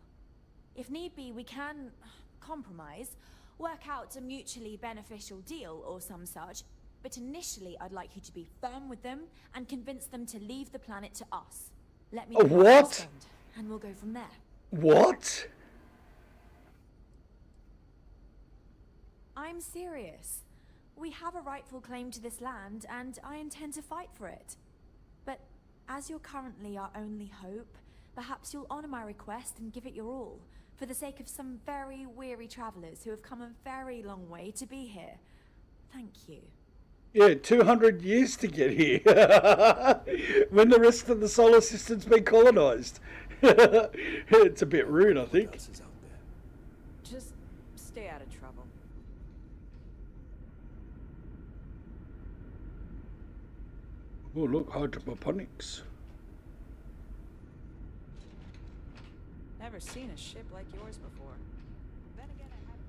If need be, we can compromise, work out a mutually beneficial deal or some such, but initially I'd like you to be firm with them and convince them to leave the planet to us. Let me know how you What? respond, and we'll go from there. What? I'm serious. We have a rightful claim to this land, and I intend to fight for it. But as you're currently our only hope, perhaps you'll honor my request and give it your all, for the sake of some very weary travelers who have come a very long way to be here. Thank you. Yeah, 200 years to get here. When the rest of the solar system's been colonised. It's a bit rude, I think. Just stay out of trouble. Oh, look, hydroponics. Never seen a ship like yours before. Then again, I haven't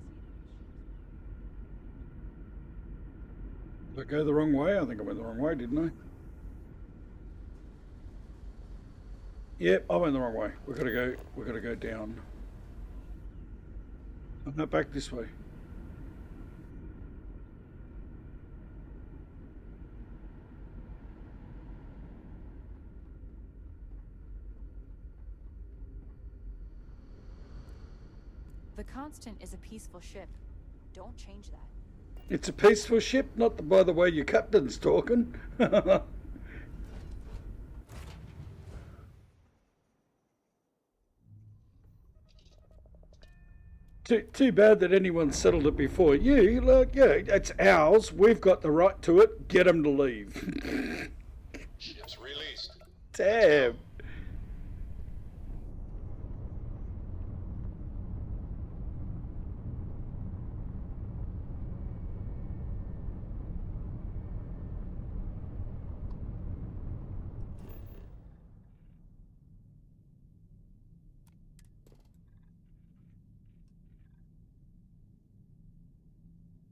seen Did I go the wrong way? I think I went the wrong way, didn't I? Yep, I went the wrong way. We've got to go down. I'm not back this way. The Constant is a peaceful ship. Don't change that. It's a peaceful ship, not by the way your captain's talking. Too bad that anyone settled it before you. Like, yeah, it's ours. We've got the right to it. Get them to leave. Ship's released. Damn.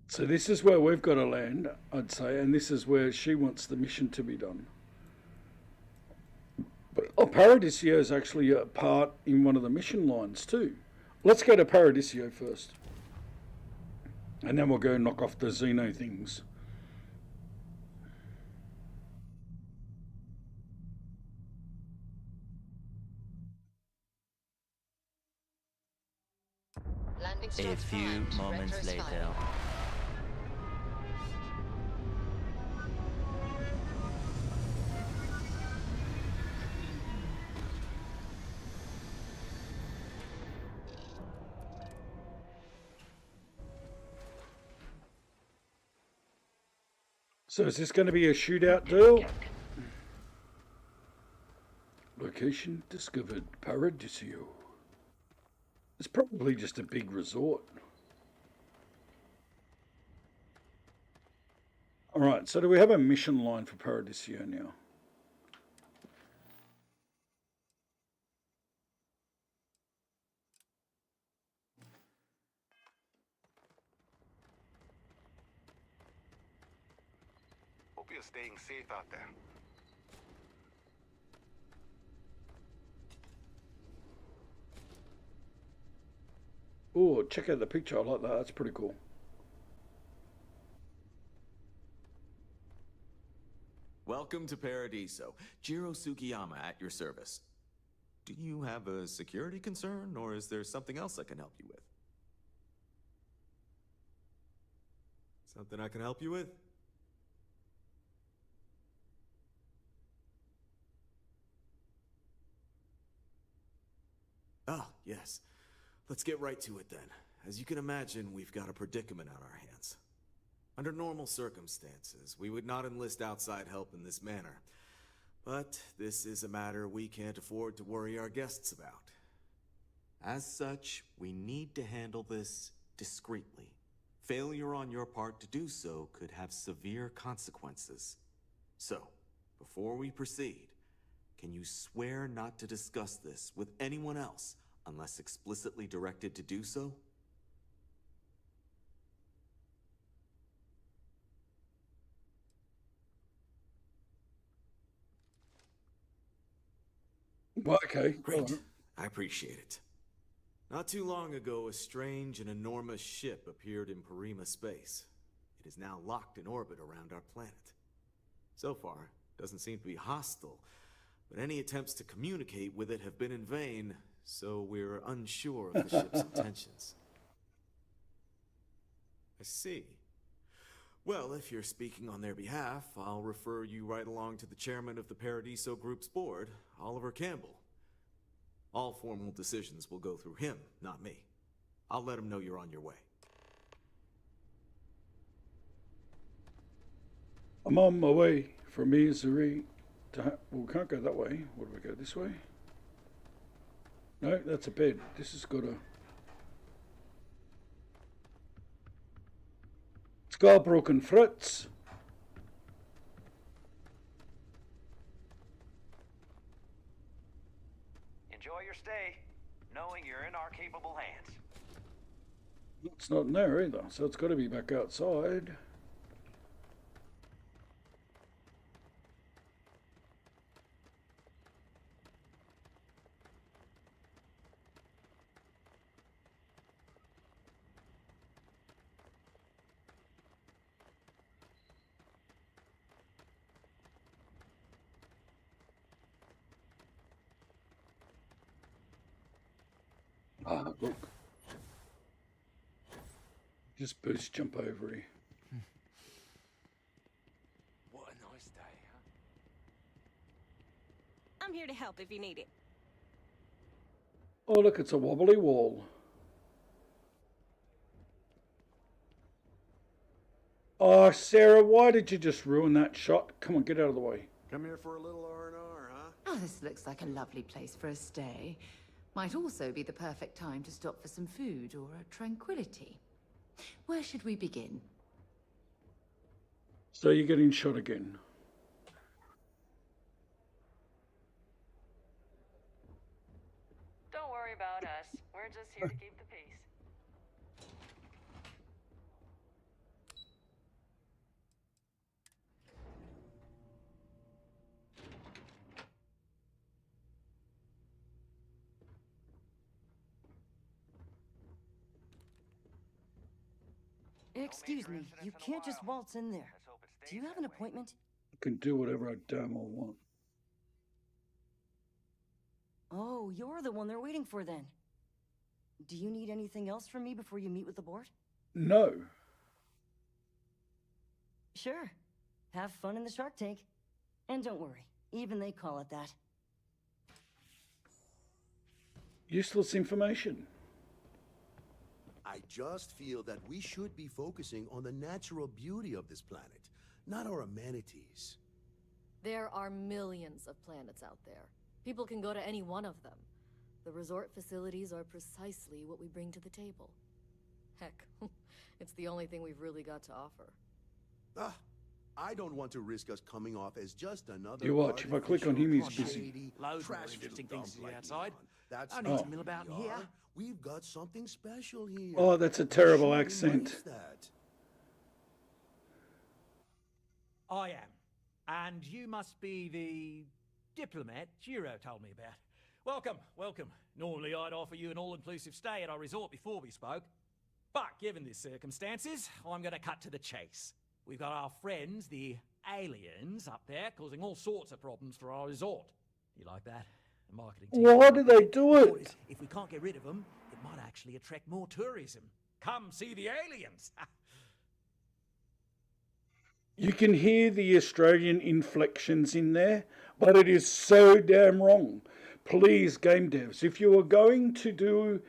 So this is where we've got to land, I'd say, and this is where she wants the mission to be done. But Paradiso is actually a part in one of the mission lines too. Let's go to Paradiso first. And then we'll go knock off the Xeno things. A few moments later. So is this going to be a shootout deal? Location discovered, Paradiso. It's probably just a big resort. Alright, so do we have a mission line for Paradiso now? Hope you're staying safe out there. Oh, check out the picture. I like that. That's pretty cool. Welcome to Paradiso. Jiro Sugiyama at your service. Do you have a security concern, or is there something else I can help you with? Something I can help you with? Ah, yes. Let's get right to it then. As you can imagine, we've got a predicament on our hands. Under normal circumstances, we would not enlist outside help in this manner. But this is a matter we can't afford to worry our guests about. As such, we need to handle this discreetly. Failure on your part to do so could have severe consequences. So, before we proceed, can you swear not to discuss this with anyone else unless explicitly directed to do so? Well, okay. Great. Alright. I appreciate it. Not too long ago, a strange and enormous ship appeared in Parima space. It is now locked in orbit around our planet. So far, it doesn't seem to be hostile, but any attempts to communicate with it have been in vain, so we're unsure of the ship's intentions. I see. Well, if you're speaking on their behalf, I'll refer you right along to the chairman of the Paradiso Group's board, Oliver Campbell. All formal decisions will go through him, not me. I'll let him know you're on your way. I'm on my way from Missouri to... Well, we can't go that way. What do we go, this way? No, that's a bed. This has got a... Scarborough and Fritz. Enjoy your stay, knowing you're in our capable hands. It's not in there either, so it's got to be back outside. Ah, look. Just boost jump over here. What a nice day, huh? I'm here to help if you need it. Oh, look, it's a wobbly wall. Oh, Sarah, why did you just ruin that shot? Come on, get out of the way. Come here for a little R&R, huh? Oh, this looks like a lovely place for a stay. Might also be the perfect time to stop for some food or a tranquility. Where should we begin? So you're getting shot again. Don't worry about us. We're just here to keep the peace. Excuse me, you can't just waltz in there. Do you have an appointment? I can do whatever I damn well want. Oh, you're the one they're waiting for then. Do you need anything else from me before you meet with the board? No. Sure. Have fun in the shark tank. And don't worry, even they call it that. Useless information. I just feel that we should be focusing on the natural beauty of this planet, not our amenities. There are millions of planets out there. People can go to any one of them. The resort facilities are precisely what we bring to the table. Heck, it's the only thing we've really got to offer. Ah, I don't want to risk us coming off as just another... You watch, if I click on him, he's busy. shady, Loads more trash interesting little things to dump see like outside. Leon. That's Only not to who mill about in we here. are. We've got something special here. Oh, that's a terrible She accent. embrace that. I am. And you must be the diplomat Jiro told me about. Welcome, welcome. Normally I'd offer you an all-inclusive stay at our resort before we spoke. But given the circumstances, I'm going to cut to the chase. We've got our friends, the aliens, up there causing all sorts of problems for our resort. You like that? The marketing team. Why do they do it? If we can't get rid of them, it might actually attract more tourism. Come see the aliens. You can hear the Australian inflections in there, but it is so damn wrong. Please, game devs, if you are going to do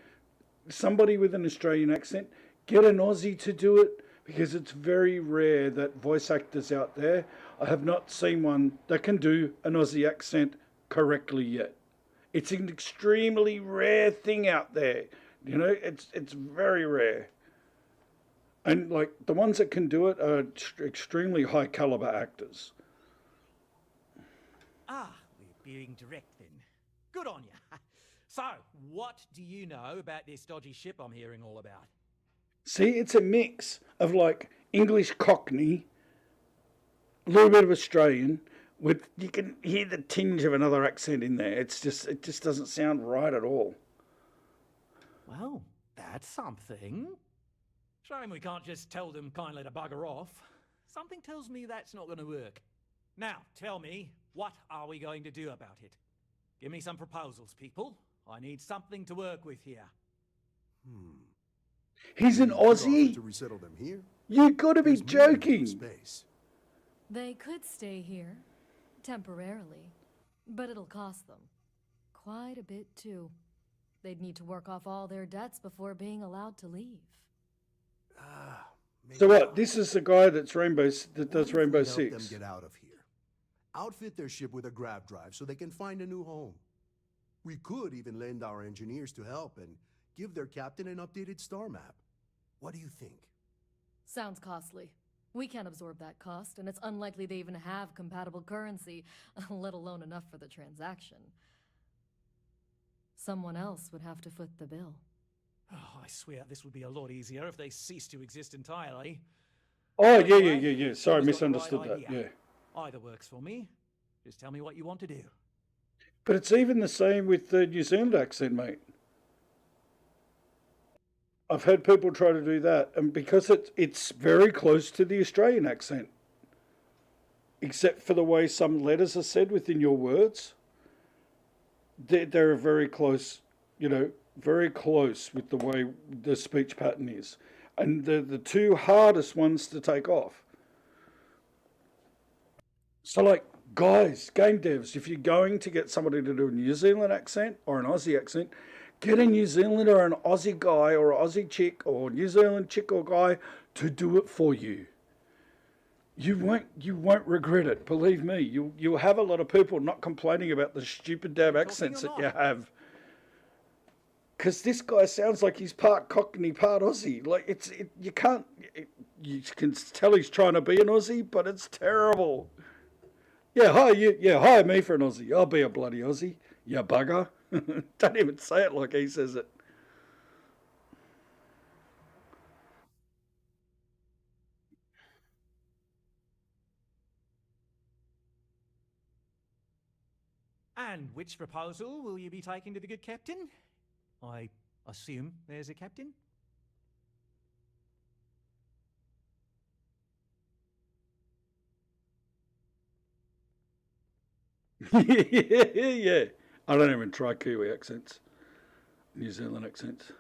somebody with an Australian accent, get an Aussie to do it, because it's very rare that voice actors out there, I have not seen one that can do an Aussie accent correctly yet. It's an extremely rare thing out there. You know, it's very rare. And like the ones that can do it are extremely high caliber actors. Ah, we're being direct then. Good on you. So, what do you know about this dodgy ship I'm hearing all about? See, it's a mix of like English Cockney, a little bit of Australian, with you can hear the tinge of another accent in there. It just doesn't sound right at all. Well, that's something. Shame we can't just tell them kindly to bugger off. Something tells me that's not going to work. Now, tell me, what are we going to do about it? Give me some proposals, people. I need something to work with here. He's an Aussie? To resettle them here? You gotta be joking. Space. They could stay here, temporarily, but it'll cost them. Quite a bit, too. They'd need to work off all their debts before being allowed to leave. So what? This is the guy that does Rainbow Help Six. them get out of here. Outfit their ship with a grav drive so they can find a new home. We could even lend our engineers to help and give their captain an updated star map. What do you think? Sounds costly. We can't absorb that cost, and it's unlikely they even have compatible currency, let alone enough for the transaction. Someone else would have to foot the bill. Oh, I swear this would be a lot easier if they ceased to exist entirely. Oh, Anyway, yeah. Sorry, who's got the misunderstood right that. idea? Yeah. Either works for me. Just tell me what you want to do. But it's even the same with the New Zealand accent, mate. I've had people try to do that, and because it's very close to the Australian accent, except for the way some letters are said within your words, they're very close, very close with the way the speech pattern is. And they're the two hardest ones to take off. So, like, guys, game devs, if you're going to get somebody to do a New Zealand accent or an Aussie accent, get a New Zealand or an Aussie guy or an Aussie chick or New Zealand chick or guy to do it for you. You won't regret it. Believe me. You'll have a lot of people not complaining about the stupid damn accents that you have. Because this guy sounds like he's part Cockney, part Aussie. Like you can tell he's trying to be an Aussie, but it's terrible. Yeah, hire me for an Aussie. I'll be a bloody Aussie. You bugger. Don't even say it like he says it. And which proposal will you be taking to the good captain? I assume there's a captain? Yeah. I don't even try Kiwi accents. New Zealand accents.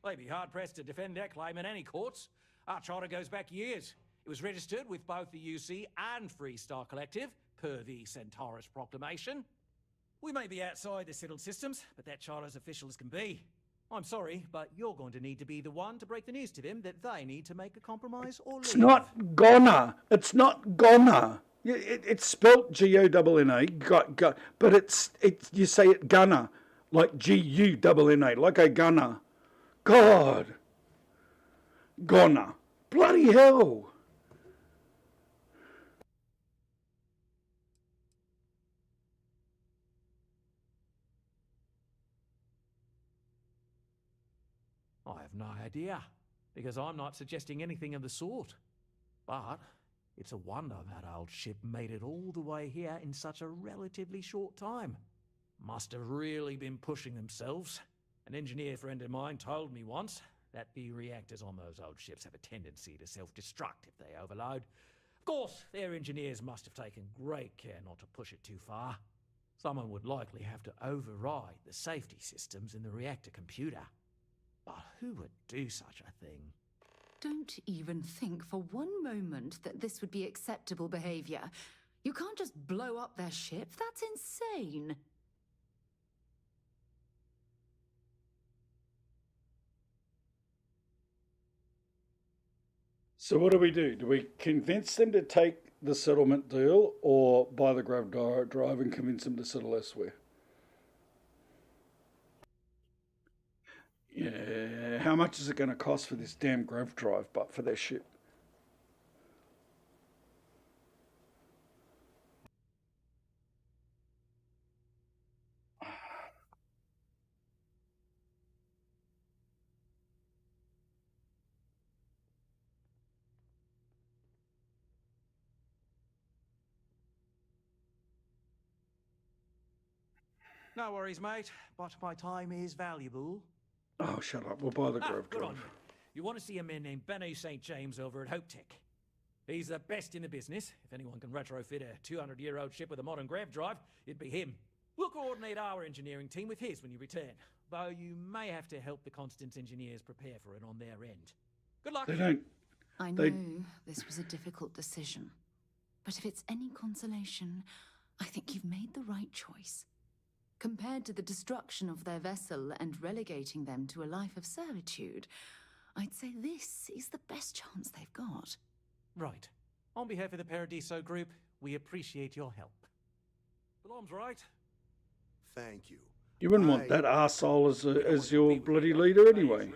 They'd be hard-pressed to defend their claim in any courts. Our charter goes back years. It was registered with both the UC and Freestar Collective, per the Centaurus Proclamation. We may be outside the settled systems, but that charter is official as can be. I'm sorry, but you're going to need to be the one to break the news to them that they need to make a compromise or leave. It's not gonna. It's not gonna. It's spelt G-O-N-N-A, but it's you say it gonna, like G-U-N-N-A, like a gunner. God. Gonna. Bloody hell. I have no idea, because I'm not suggesting anything of the sort. But it's a wonder that old ship made it all the way here in such a relatively short time. Must have really been pushing themselves. An engineer friend of mine told me once that the reactors on those old ships have a tendency to self-destruct if they overload. Of course, their engineers must have taken great care not to push it too far. Someone would likely have to override the safety systems in the reactor computer. But who would do such a thing? Don't even think for one moment that this would be acceptable behavior. You can't just blow up their ship. That's insane. So what do we do? Do we convince them to take the settlement deal or buy the grav drive and convince them to settle elsewhere? Yeah, how much is it going to cost for this damn grav drive, but for their ship? No worries, mate, but my time is valuable. Oh, shut up. We'll buy the Grove Good on Drive. you. You want to see a man named Benny St. James over at Hope Tech. He's the best in the business. If anyone can retrofit a 200-year-old ship with a modern grav drive, it'd be him. We'll coordinate our engineering team with his when you return, though you may have to help the Constance engineers prepare for it on their end. Good luck. They don't. I know this was a difficult decision, but if it's any consolation, I think you've made the right choice. Compared to the destruction of their vessel and relegating them to a life of servitude, I'd say this is the best chance they've got. Right. On behalf of the Paradiso Group, we appreciate your help. Belom's right. Thank you. You wouldn't want that arsehole as your bloody leader anyway.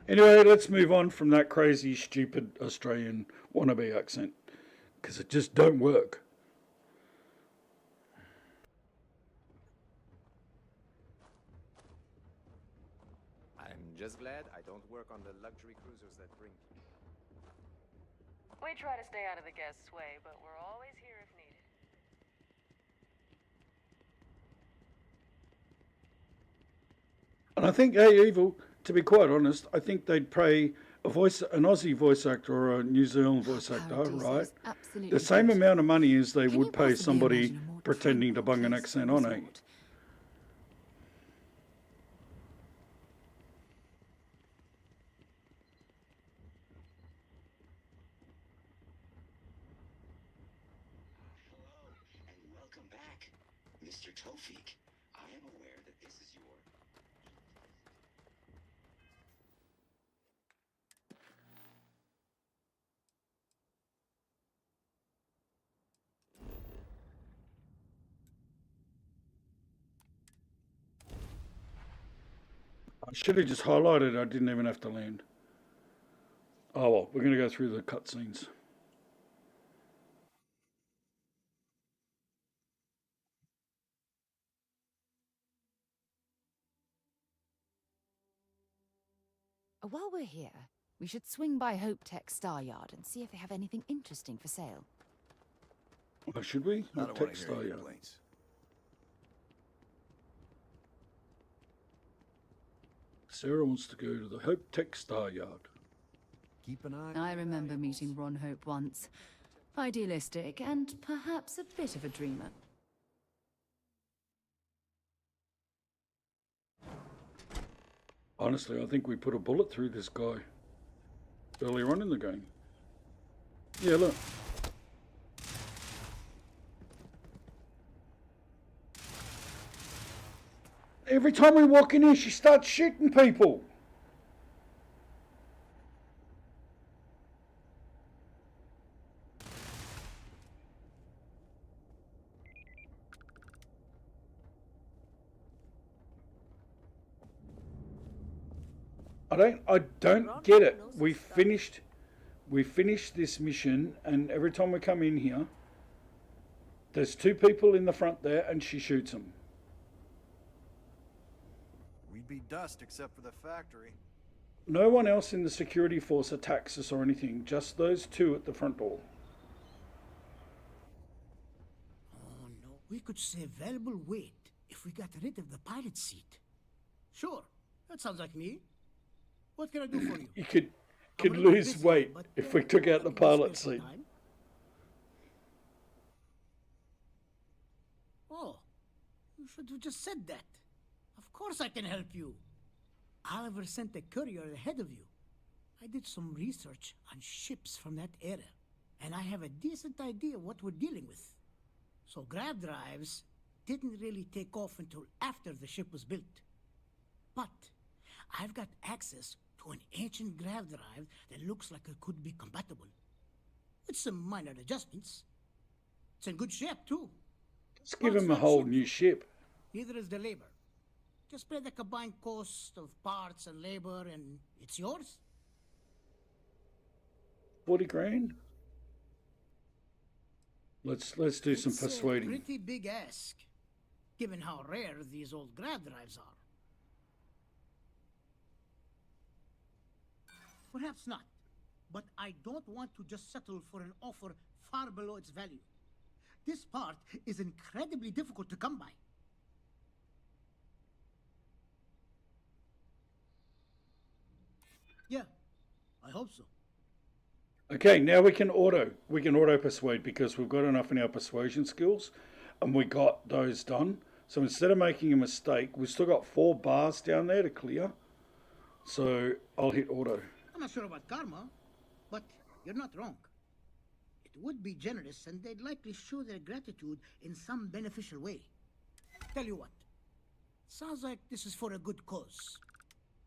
Anyway, let's move on from that crazy, stupid Australian wannabe accent, because it just don't work. I'm just glad I don't work on the luxury cruisers that bring... We try to stay out of the guests' way, but we're always here if needed. And I think, hey, Evil, to be quite honest, I think they'd pay an Aussie voice actor or a New Zealand voice actor, right? The same amount of money as they would pay somebody pretending to bung an accent on, eh? Welcome back, Mr. Tofik. I am aware that this is your... I should have just highlighted. I didn't even have to land. Oh well, we're going to go through the cutscenes. While we're here, we should swing by Hope Tech Star Yard and see if they have anything interesting for sale. Oh, should we? I don't want to hear any yeah. complaints. Sarah wants to go to the Hope Tech Star Yard. Keep an eye. I remember meeting Ron Hope once. Idealistic and perhaps a bit of a dreamer. Honestly, I think we put a bullet through this guy earlier on in the game. Yeah, look. Every time we walk in here, she starts shooting people. I don't get it. We finished this mission, and every time we come in here, there's two people in the front there, and she shoots them. We'd be dust except for the factory. No one else in the security force attacks us or anything, just those two at the front door. Oh no, we could save valuable weight if we got rid of the pilot seat. Sure, that sounds like me. What can I do for you? You could lose weight if we took out the pilot seat. Oh, you should have just said that. Of course I can help you. Oliver sent a courier ahead of you. I did some research on ships from that era, and I have a decent idea what we're dealing with. So grav drives didn't really take off until after the ship was built. But I've got access to an ancient grav drive that looks like it could be compatible. With some minor adjustments. It's in good shape, too. Let's give him a whole new ship. Neither is the labor. Just pay the combined cost of parts and labor, and it's yours. 40 grand? Let's do some It's persuading. a pretty big ask, given how rare these old grav drives are. Perhaps not, but I don't want to just settle for an offer far below its value. This part is incredibly difficult to come by. Yeah, I hope so. Okay, now we can auto persuade because we've got enough in our persuasion skills and we got those done. So instead of making a mistake, we've still got 4 bars down there to clear. So I'll hit auto. I'm not sure about karma, but you're not wrong. It would be generous and they'd likely show their gratitude in some beneficial way. Tell you what, sounds like this is for a good cause.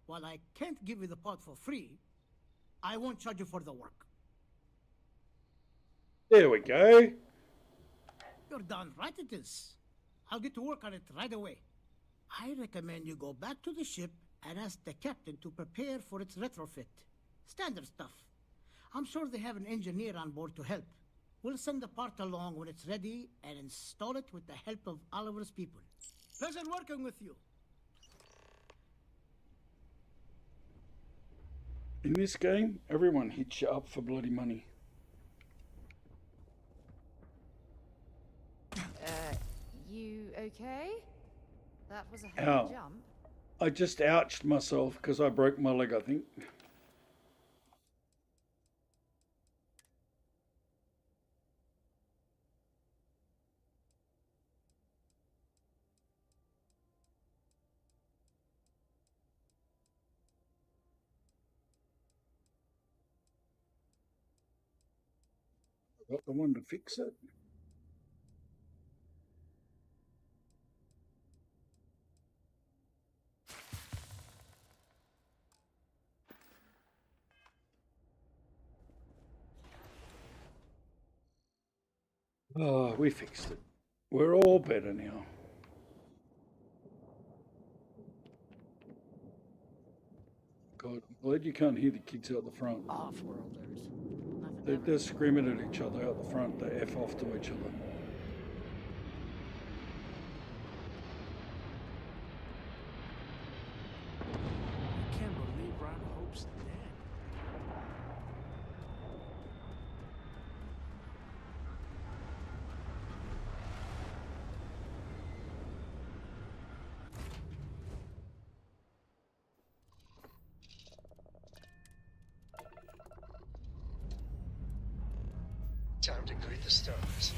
While I can't give you the part for free, I won't charge you for the work. There we go. You're darn right it is. I'll get to work on it right away. I recommend you go back to the ship and ask the captain to prepare for its retrofit. Standard stuff. I'm sure they have an engineer on board to help. We'll send the part along when it's ready and install it with the help of Oliver's people. Pleasure working with you. In this game, everyone hits you up for bloody money. You okay? That was a Ow. heavy jump. I just ouched myself because I broke my leg, I think. I got the one to fix it. Oh, we fixed it. We're all better now. God, I'm glad you can't hear the kids out the front. Off-worlders. They're screaming at each other out the front. They F off to each other. I can't believe Ron Hope's dead. Time to greet the stars.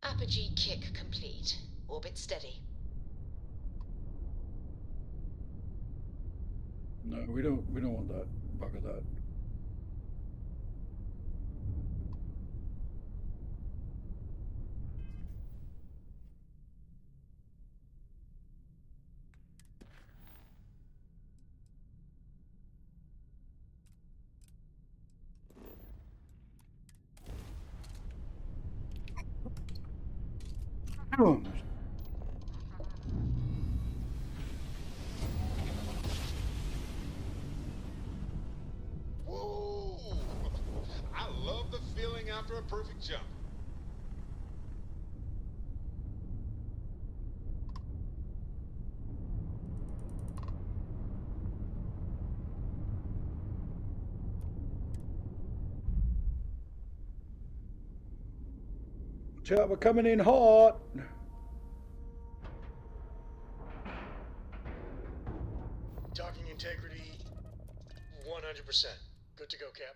Apogee kick complete. Orbit steady. No, we don't want that. Bugger that. Come on. Whoa! I love the feeling after a perfect jump. Watch out, we're coming in hot. Docking integrity 100%. Good to go, Cap.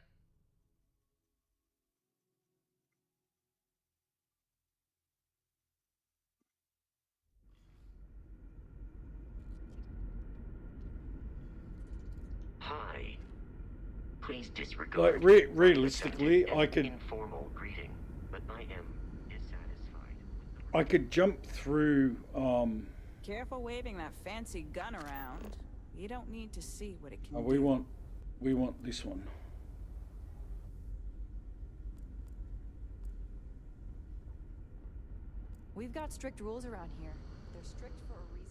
Hi. Please disregard. Like realistically, I could informal greeting, but I am dissatisfied. I could jump through. Careful waving that fancy gun around. You don't need to see what it can do. We want this one. We've got strict rules around here. They're strict for a reason.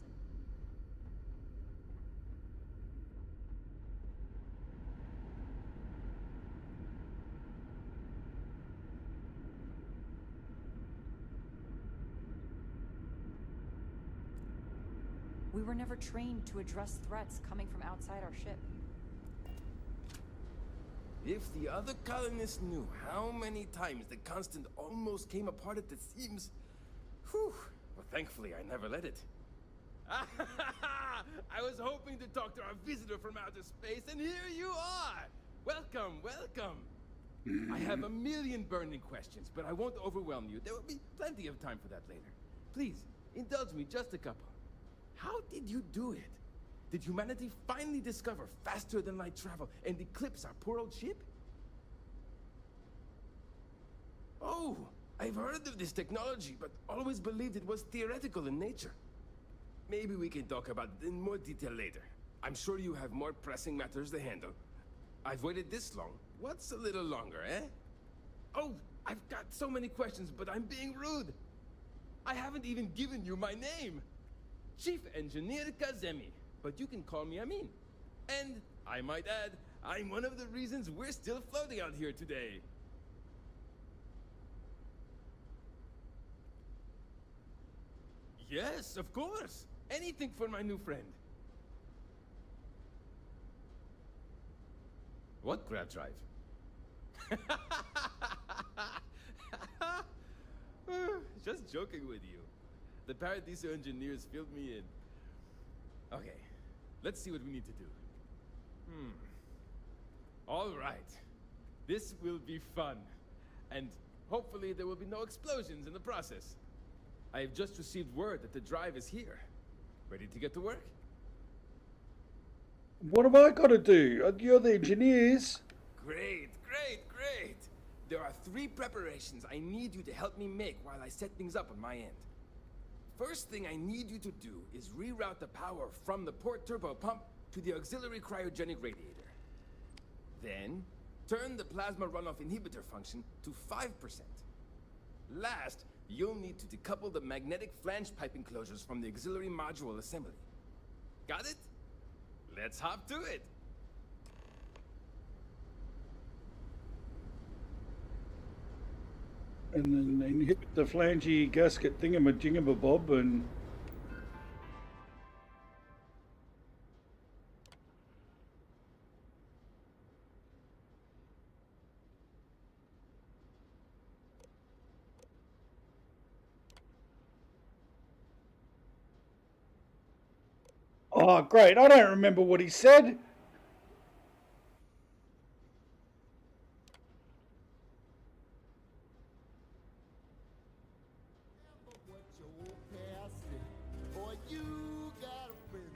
We were never trained to address threats coming from outside our ship. If the other colonists knew how many times the Constant almost came apart at the seams... Whew. Well, thankfully, I never let it. I was hoping to talk to our visitor from outer space, and here you are! Welcome, welcome! I have a million burning questions, but I won't overwhelm you. There will be plenty of time for that later. Please, indulge me just a couple. How did you do it? Did humanity finally discover faster-than-light travel and eclipse our poor old ship? Oh, I've heard of this technology, but always believed it was theoretical in nature. Maybe we can talk about it in more detail later. I'm sure you have more pressing matters to handle. I've waited this long. What's a little longer, eh? Oh, I've got so many questions, but I'm being rude. I haven't even given you my name. Chief Engineer Kazemi, but you can call me Amin. And, I might add, I'm one of the reasons we're still floating out here today. Yes, of course. Anything for my new friend. What grab drive? Just joking with you. The Paradiso engineers filled me in. Okay, let's see what we need to do. All right. This will be fun. And hopefully there will be no explosions in the process. I have just received word that the drive is here. Ready to get to work? What have I got to do? You're the engineers. Great, great, great. There are 3 preparations I need you to help me make while I set things up on my end. First thing I need you to do is reroute the power from the port turbo pump to the auxiliary cryogenic radiator. Then, turn the plasma runoff inhibitor function to 5%. Last, you'll need to decouple the magnetic flange pipe enclosures from the auxiliary module assembly. Got it? Let's hop to it! And then inhibit the flangy gasket thingamajigabob and... Oh, great. I don't remember what he said.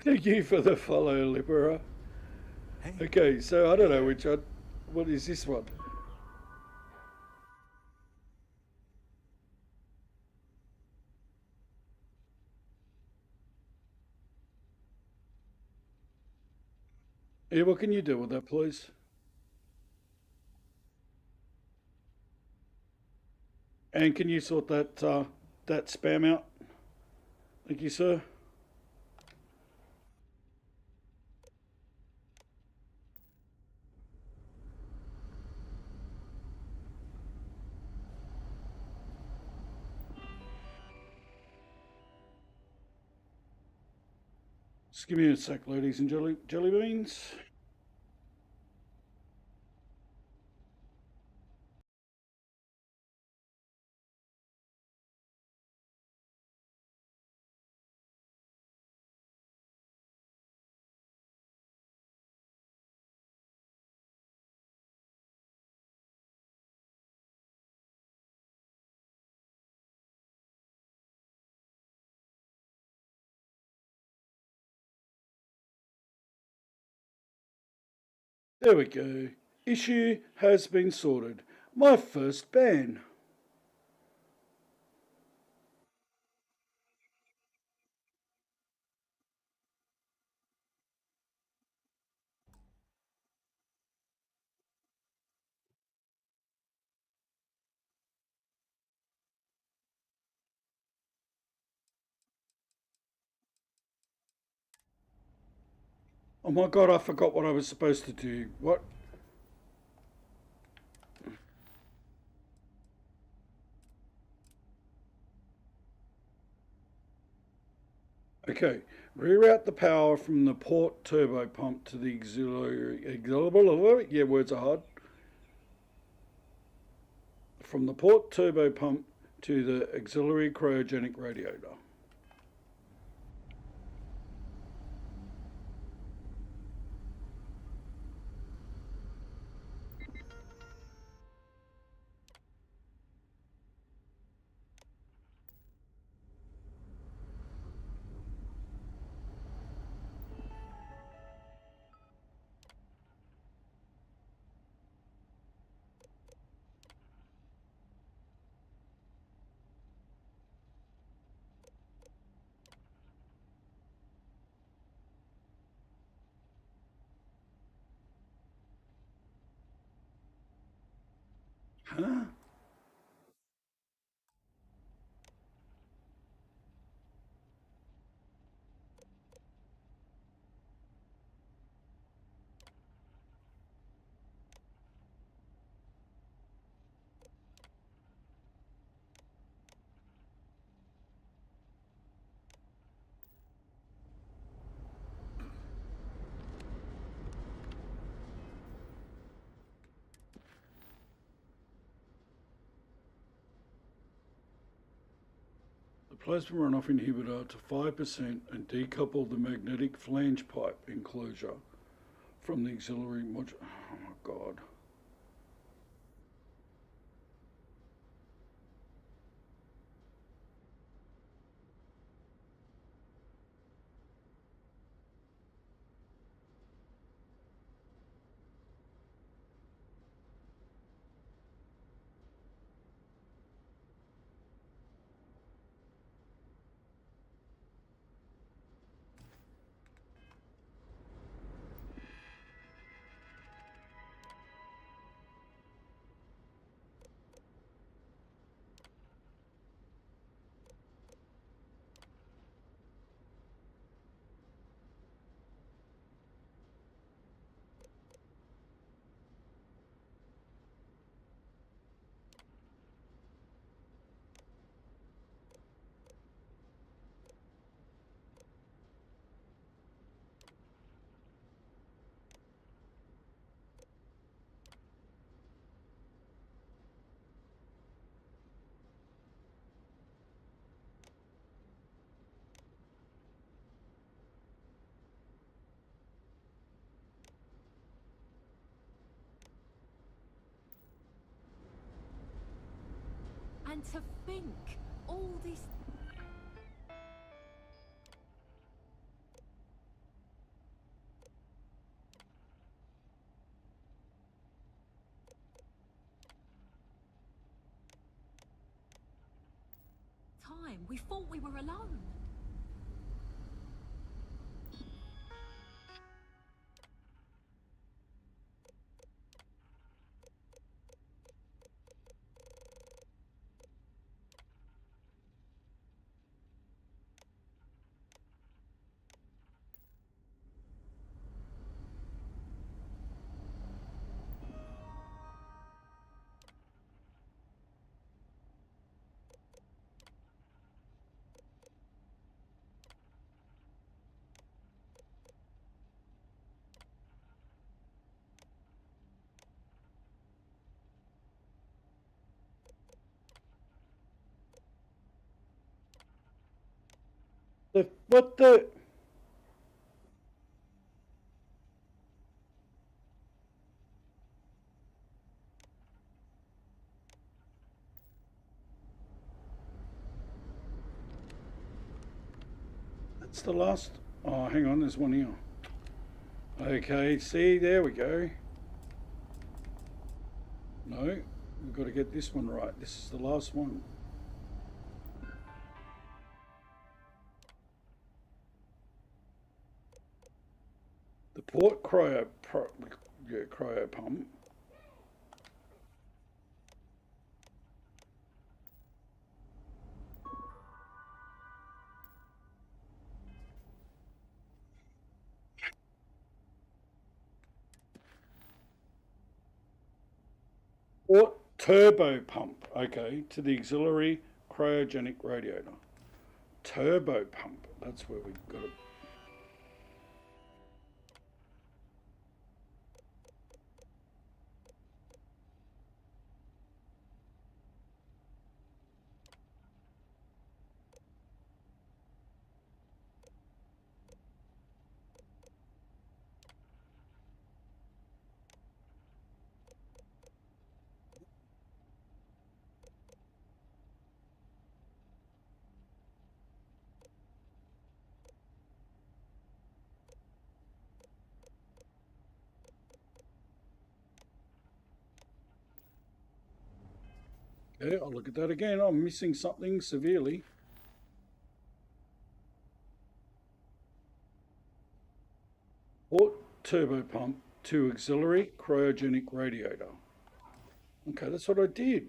Thank you for the follow, Libera. Okay, so I don't know which one. What is this one? Yeah, what can you do with that, please? And can you sort that that spam out? Thank you, sir. Just give me a sec, ladies and jelly beans. There we go. Issue has been sorted. My first ban. Oh my god, I forgot what I was supposed to do. What? Okay, reroute the power from the port turbo pump to the auxiliary. Yeah, words are hard. From the port turbo pump to the auxiliary cryogenic radiator. Huh? The plasma runoff inhibitor to 5% and decouple the magnetic flange pipe enclosure from the auxiliary module. Oh my god. And to think, all this... time, we thought we were alone. What the? That's the last. Oh, hang on, there's one here. Okay, see, there we go. No, we've got to get this one right. This is the last one. The port cryo pump. Port turbo pump, okay, to the auxiliary cryogenic radiator. turbo pump. That's where we've got it. Okay, I'll look at that again. I'm missing something severely. Port turbo pump to auxiliary cryogenic radiator. Okay, that's what I did.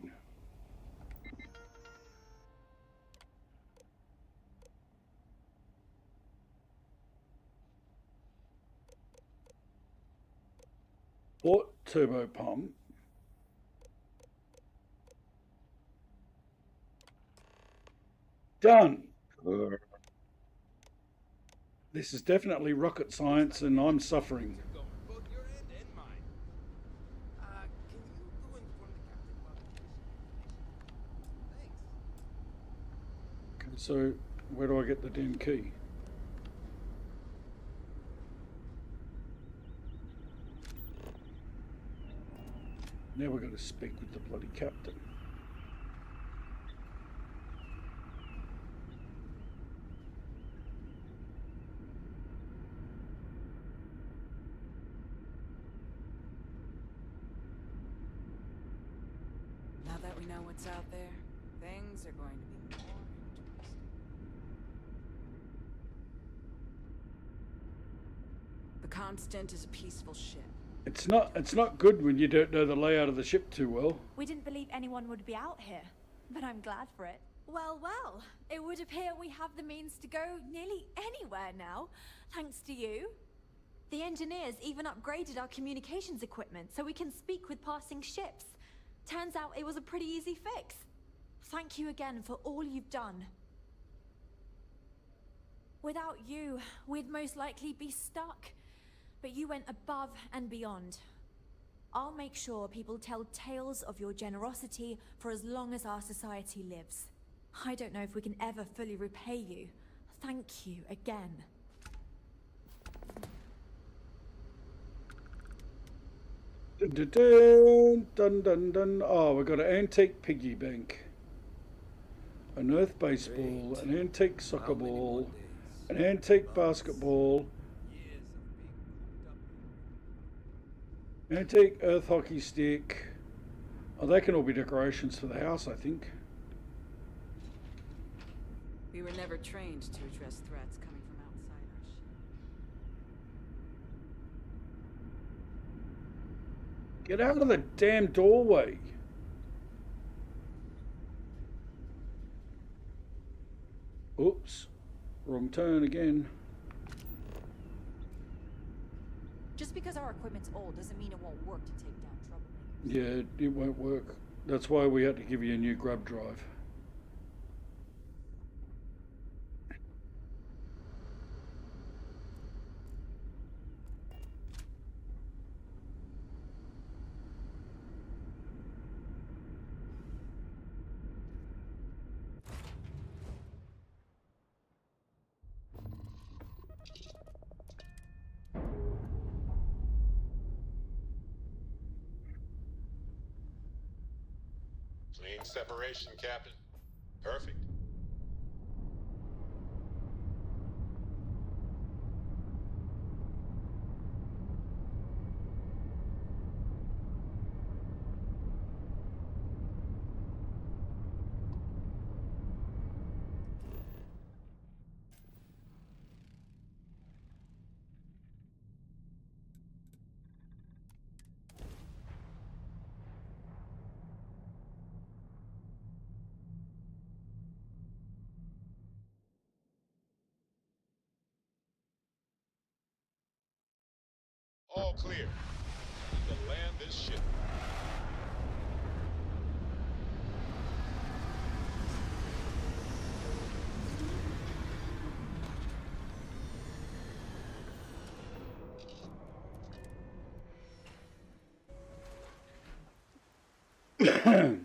Port turbo pump. Done. This is definitely rocket science and I'm suffering. Okay, so where do I get the damn key? Now we've got to speak with the bloody captain. Now that we know what's out there, things are going to be more interesting. The Constant is a peaceful ship. It's not good when you don't know the layout of the ship too well. We didn't believe anyone would be out here, but I'm glad for it. Well, well, it would appear we have the means to go nearly anywhere now, thanks to you. The engineers even upgraded our communications equipment so we can speak with passing ships. Turns out it was a pretty easy fix. Thank you again for all you've done. Without you, we'd most likely be stuck. But you went above and beyond. I'll make sure people tell tales of your generosity for as long as our society lives. I don't know if we can ever fully repay you. Thank you again. Dun, dun, dun, dun, dun, dun. Oh, we've got an antique piggy bank, an earth baseball, an antique soccer ball, an antique basketball, antique earth hockey stick. Oh, they can all be decorations for the house, I think. We were never trained to address threats coming from outside our ship. Get out of the damn doorway. Oops. Wrong turn again. Just because our equipment's old doesn't mean it won't work to take down troublemakers. Yeah, it won't work. That's why we had to give you a new grub drive. Clean separation, Captain. Perfect. All clear. To land this ship. Captain,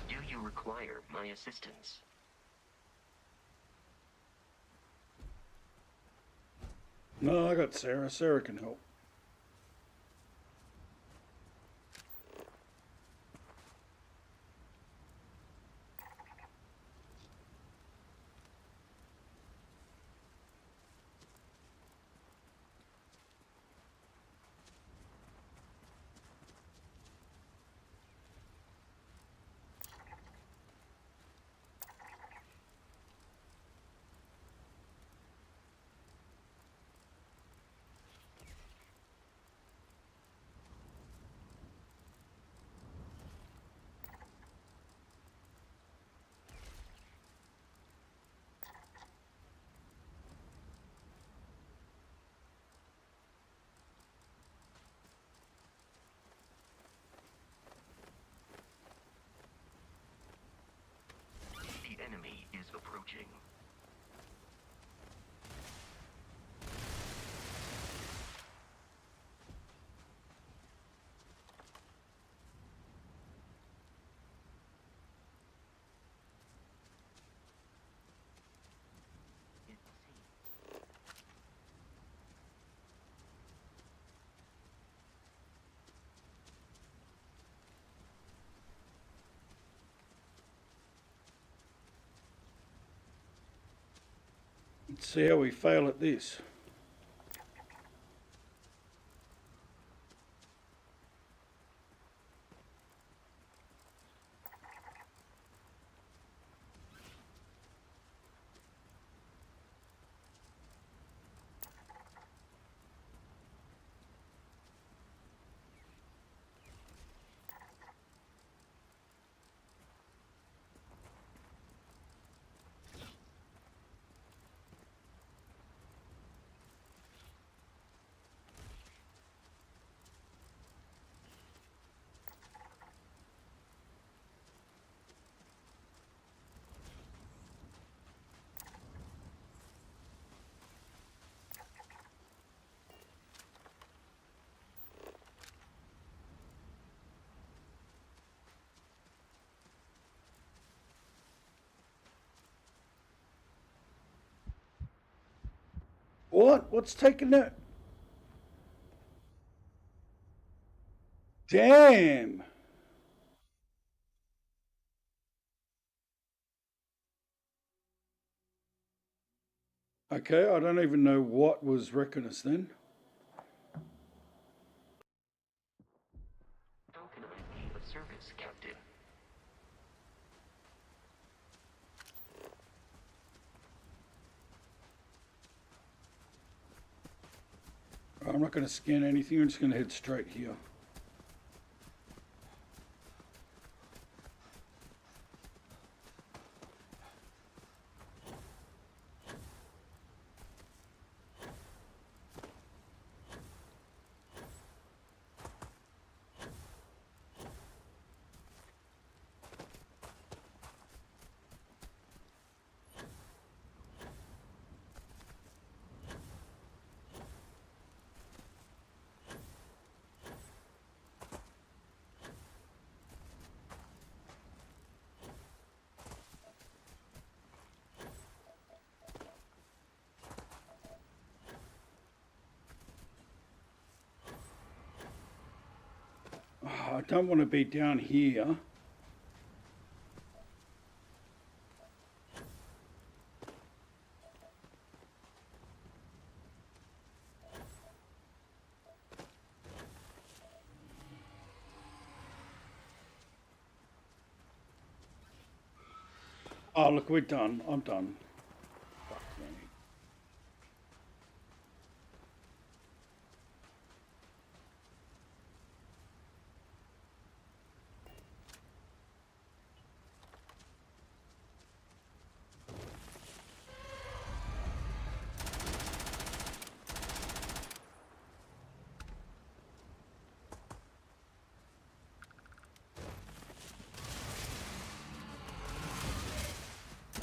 do you require my assistance? No, I got Sarah. Sarah can help. The enemy is approaching. Let's see how we fail at this. What? What's taking that? Damn. Okay, I don't even know what was wrecking us then. How can I be of service, Captain? I'm not going to scan anything, I'm just going to head straight here. I don't want to be down here. Oh, look, we're done. I'm done. Fuck me.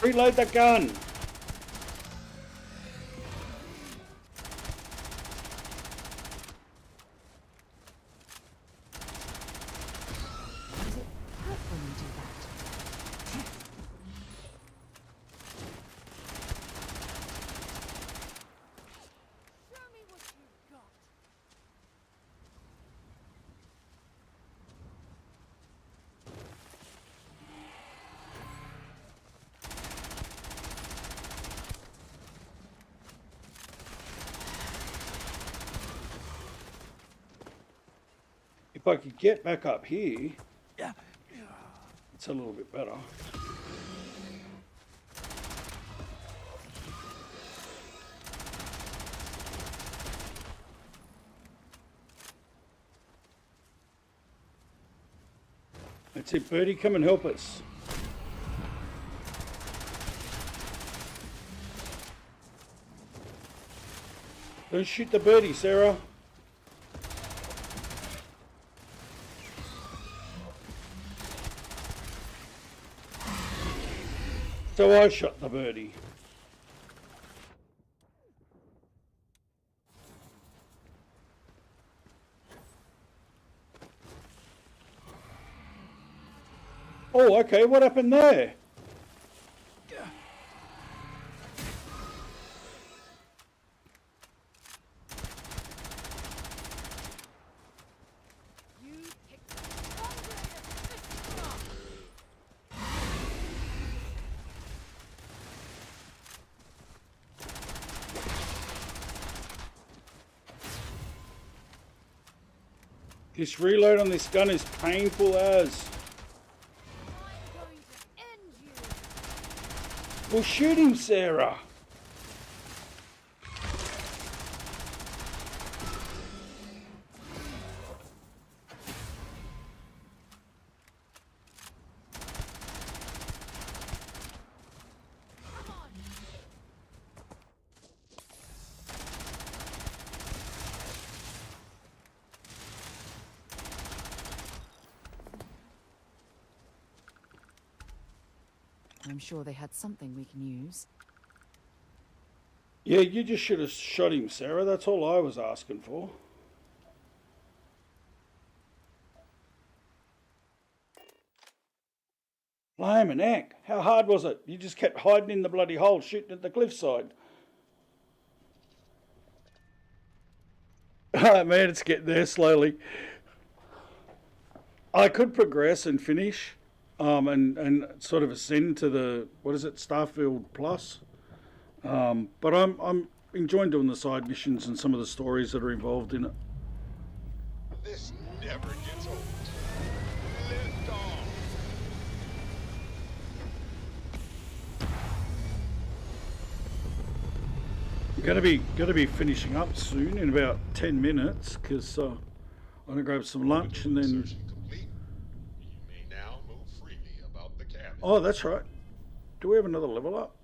Reload the gun! I could get back up here, it's a little bit better. That's it, Birdie, come and help us. Don't shoot the birdie, Sarah. So I shot the birdie. Oh, okay, what happened there? This reload on this gun is painful as. Well, shoot him, Sarah. I'm sure they had something we can use. Yeah, you just should have shot him, Sarah. That's all I was asking for. Blimey heck, how hard was it? You just kept hiding in the bloody hole, shooting at the cliffside. Oh man, it's getting there slowly. I could progress and finish, and sort of ascend to the, what is it, Starfield Plus. But I'm enjoying doing the side missions and some of the stories that are involved in it. This never gets old. Lift off. I'm gonna be finishing up soon in about 10 minutes because I'm gonna grab some lunch and then. Oh, that's right. Do we have another level up?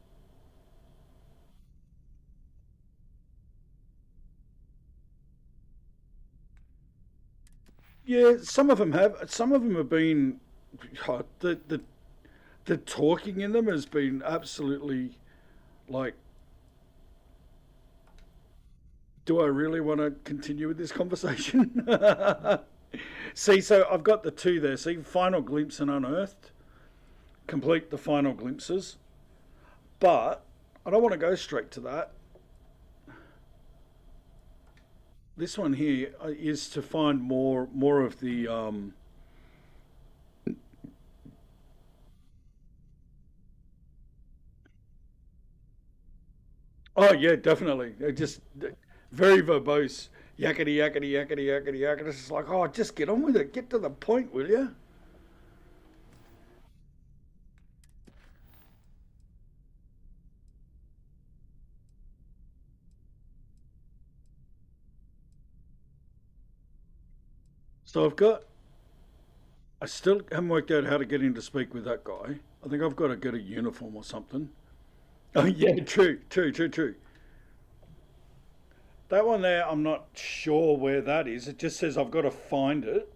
Yeah, some of them have. Some of them have been. Oh, the talking in them has been absolutely, like. Do I really want to continue with this conversation? See, so I've got the two there. See, Final Glimpse and Unearthed. Complete the final glimpses, but I don't want to go straight to that. This one here is to find more of the oh yeah, definitely. They're just very verbose, yakety yakety yakety yakety yakety. It's like, oh, just get on with it, get to the point, will you? So I still haven't worked out how to get in to speak with that guy. I think I've got to get a uniform or something. Oh yeah, true. That one there, I'm not sure where that is. It just says I've got to find it.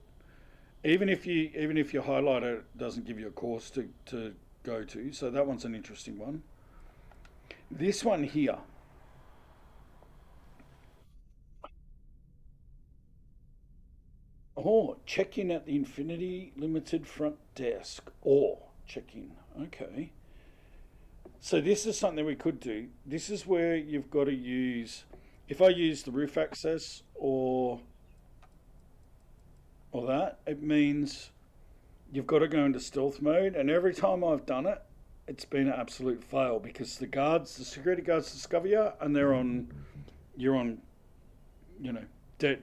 Even if you highlight it, it doesn't give you a course to go to. So that one's an interesting one. This one here. Oh, check in at the Infinity Limited front desk. Or check in. Okay. So this is something we could do. This is where you've got to use, if I use the roof access or that, it means you've got to go into stealth mode. And every time I've done it, it's been an absolute fail because the security guards discover you and you're on, dead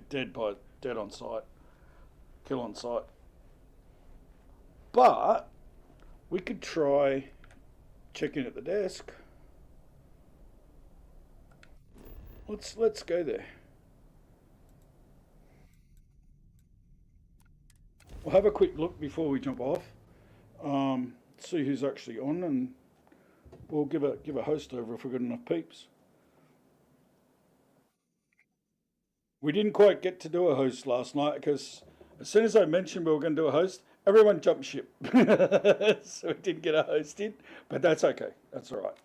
on sight. kill on sight. But we could try checking at the desk. Let's go there. We'll have a quick look before we jump off. See who's actually on, and we'll give a host over if we've got enough peeps. We didn't quite get to do a host last night because as soon as I mentioned we were going to do a host, everyone jumped ship. So we didn't get a host in, but that's okay. That's all right.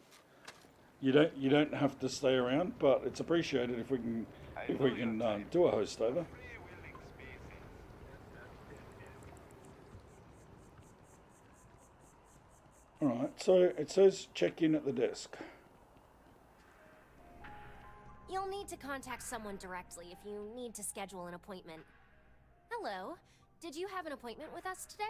You don't have to stay around, but it's appreciated if we can do a host over. All right. So it says check in at the desk. You'll need to contact someone directly if you need to schedule an appointment. Hello. Did you have an appointment with us today?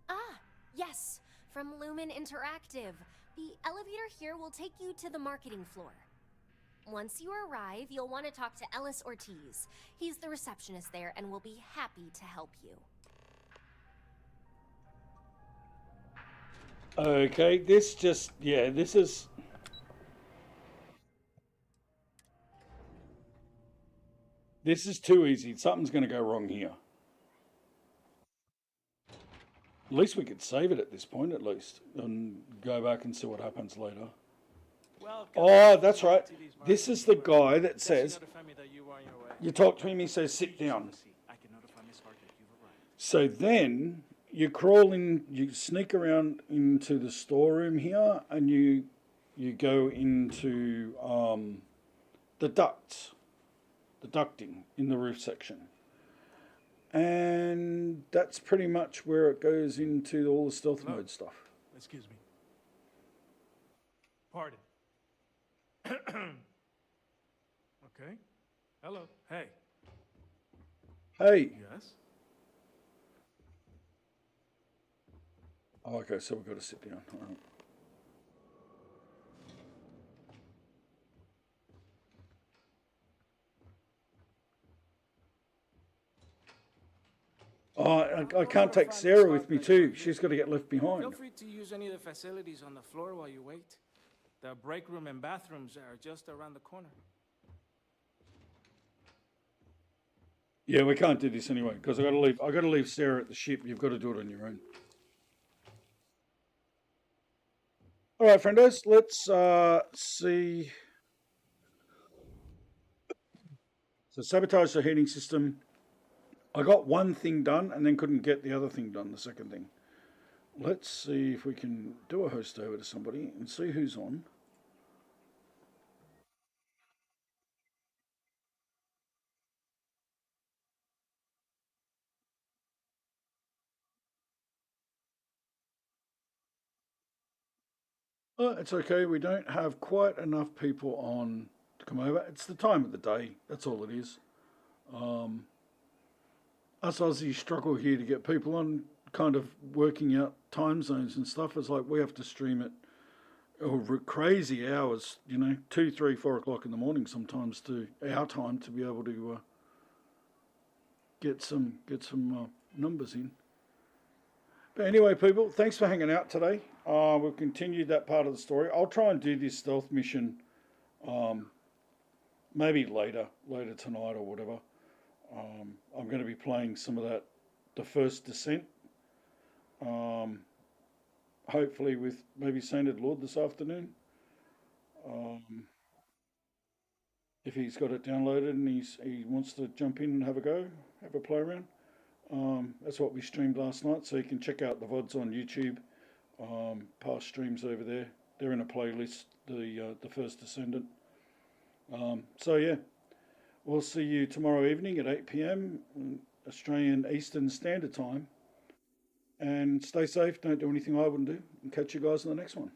Ah, yes. From Lumen Interactive. The elevator here will take you to the marketing floor. Once you arrive, you'll want to talk to Ellis Ortiz. He's the receptionist there and will be happy to help you. Okay, this is... This is too easy. Something's going to go wrong here. At least we could save it at this point, at least, and go back and see what happens later. Oh, that's right. This is the guy that says... You talk to him, he says, sit down. So then... You crawl in, you sneak around into the storeroom here, and you go into the ducts, the ducting in the roof section. And that's pretty much where it goes into all the stealth mode stuff. Excuse me. Pardon. Okay. Hello. Hey. Hey. Yes? Oh, okay, so we've got to sit down. All right. Oh, I can't take Sarah with me too. She's got to get left behind. Feel free to use any of the facilities on the floor while you wait. The break room and bathrooms are just around the corner. Yeah, we can't do this anyway because I got to leave Sarah at the ship. You've got to do it on your own. All right, friendos, let's see. So sabotage the heating system. I got one thing done and then couldn't get the other thing done, the second thing. Let's see if we can do a host over to somebody and see who's on. It's okay. We don't have quite enough people on to come over. It's the time of the day. That's all it is. Us Aussies struggle here to get people on, kind of working out time zones and stuff. It's like we have to stream it crazy hours, 2, 3, 4 o'clock in the morning sometimes to our time to be able to get some numbers in. But anyway, people, thanks for hanging out today. We've continued that part of the story. I'll try and do this stealth mission maybe later tonight or whatever. I'm going to be playing some of that, the first descent. Hopefully with maybe Sainted Lord this afternoon. If he's got it downloaded and he wants to jump in and have a go, have a play around. That's what we streamed last night, so you can check out the VODs on YouTube. Past streams over there. They're in a playlist, the First Descendant. So yeah, we'll see you tomorrow evening at 8 p.m. Australian Eastern Standard Time. And stay safe, don't do anything I wouldn't do, and catch you guys in the next one.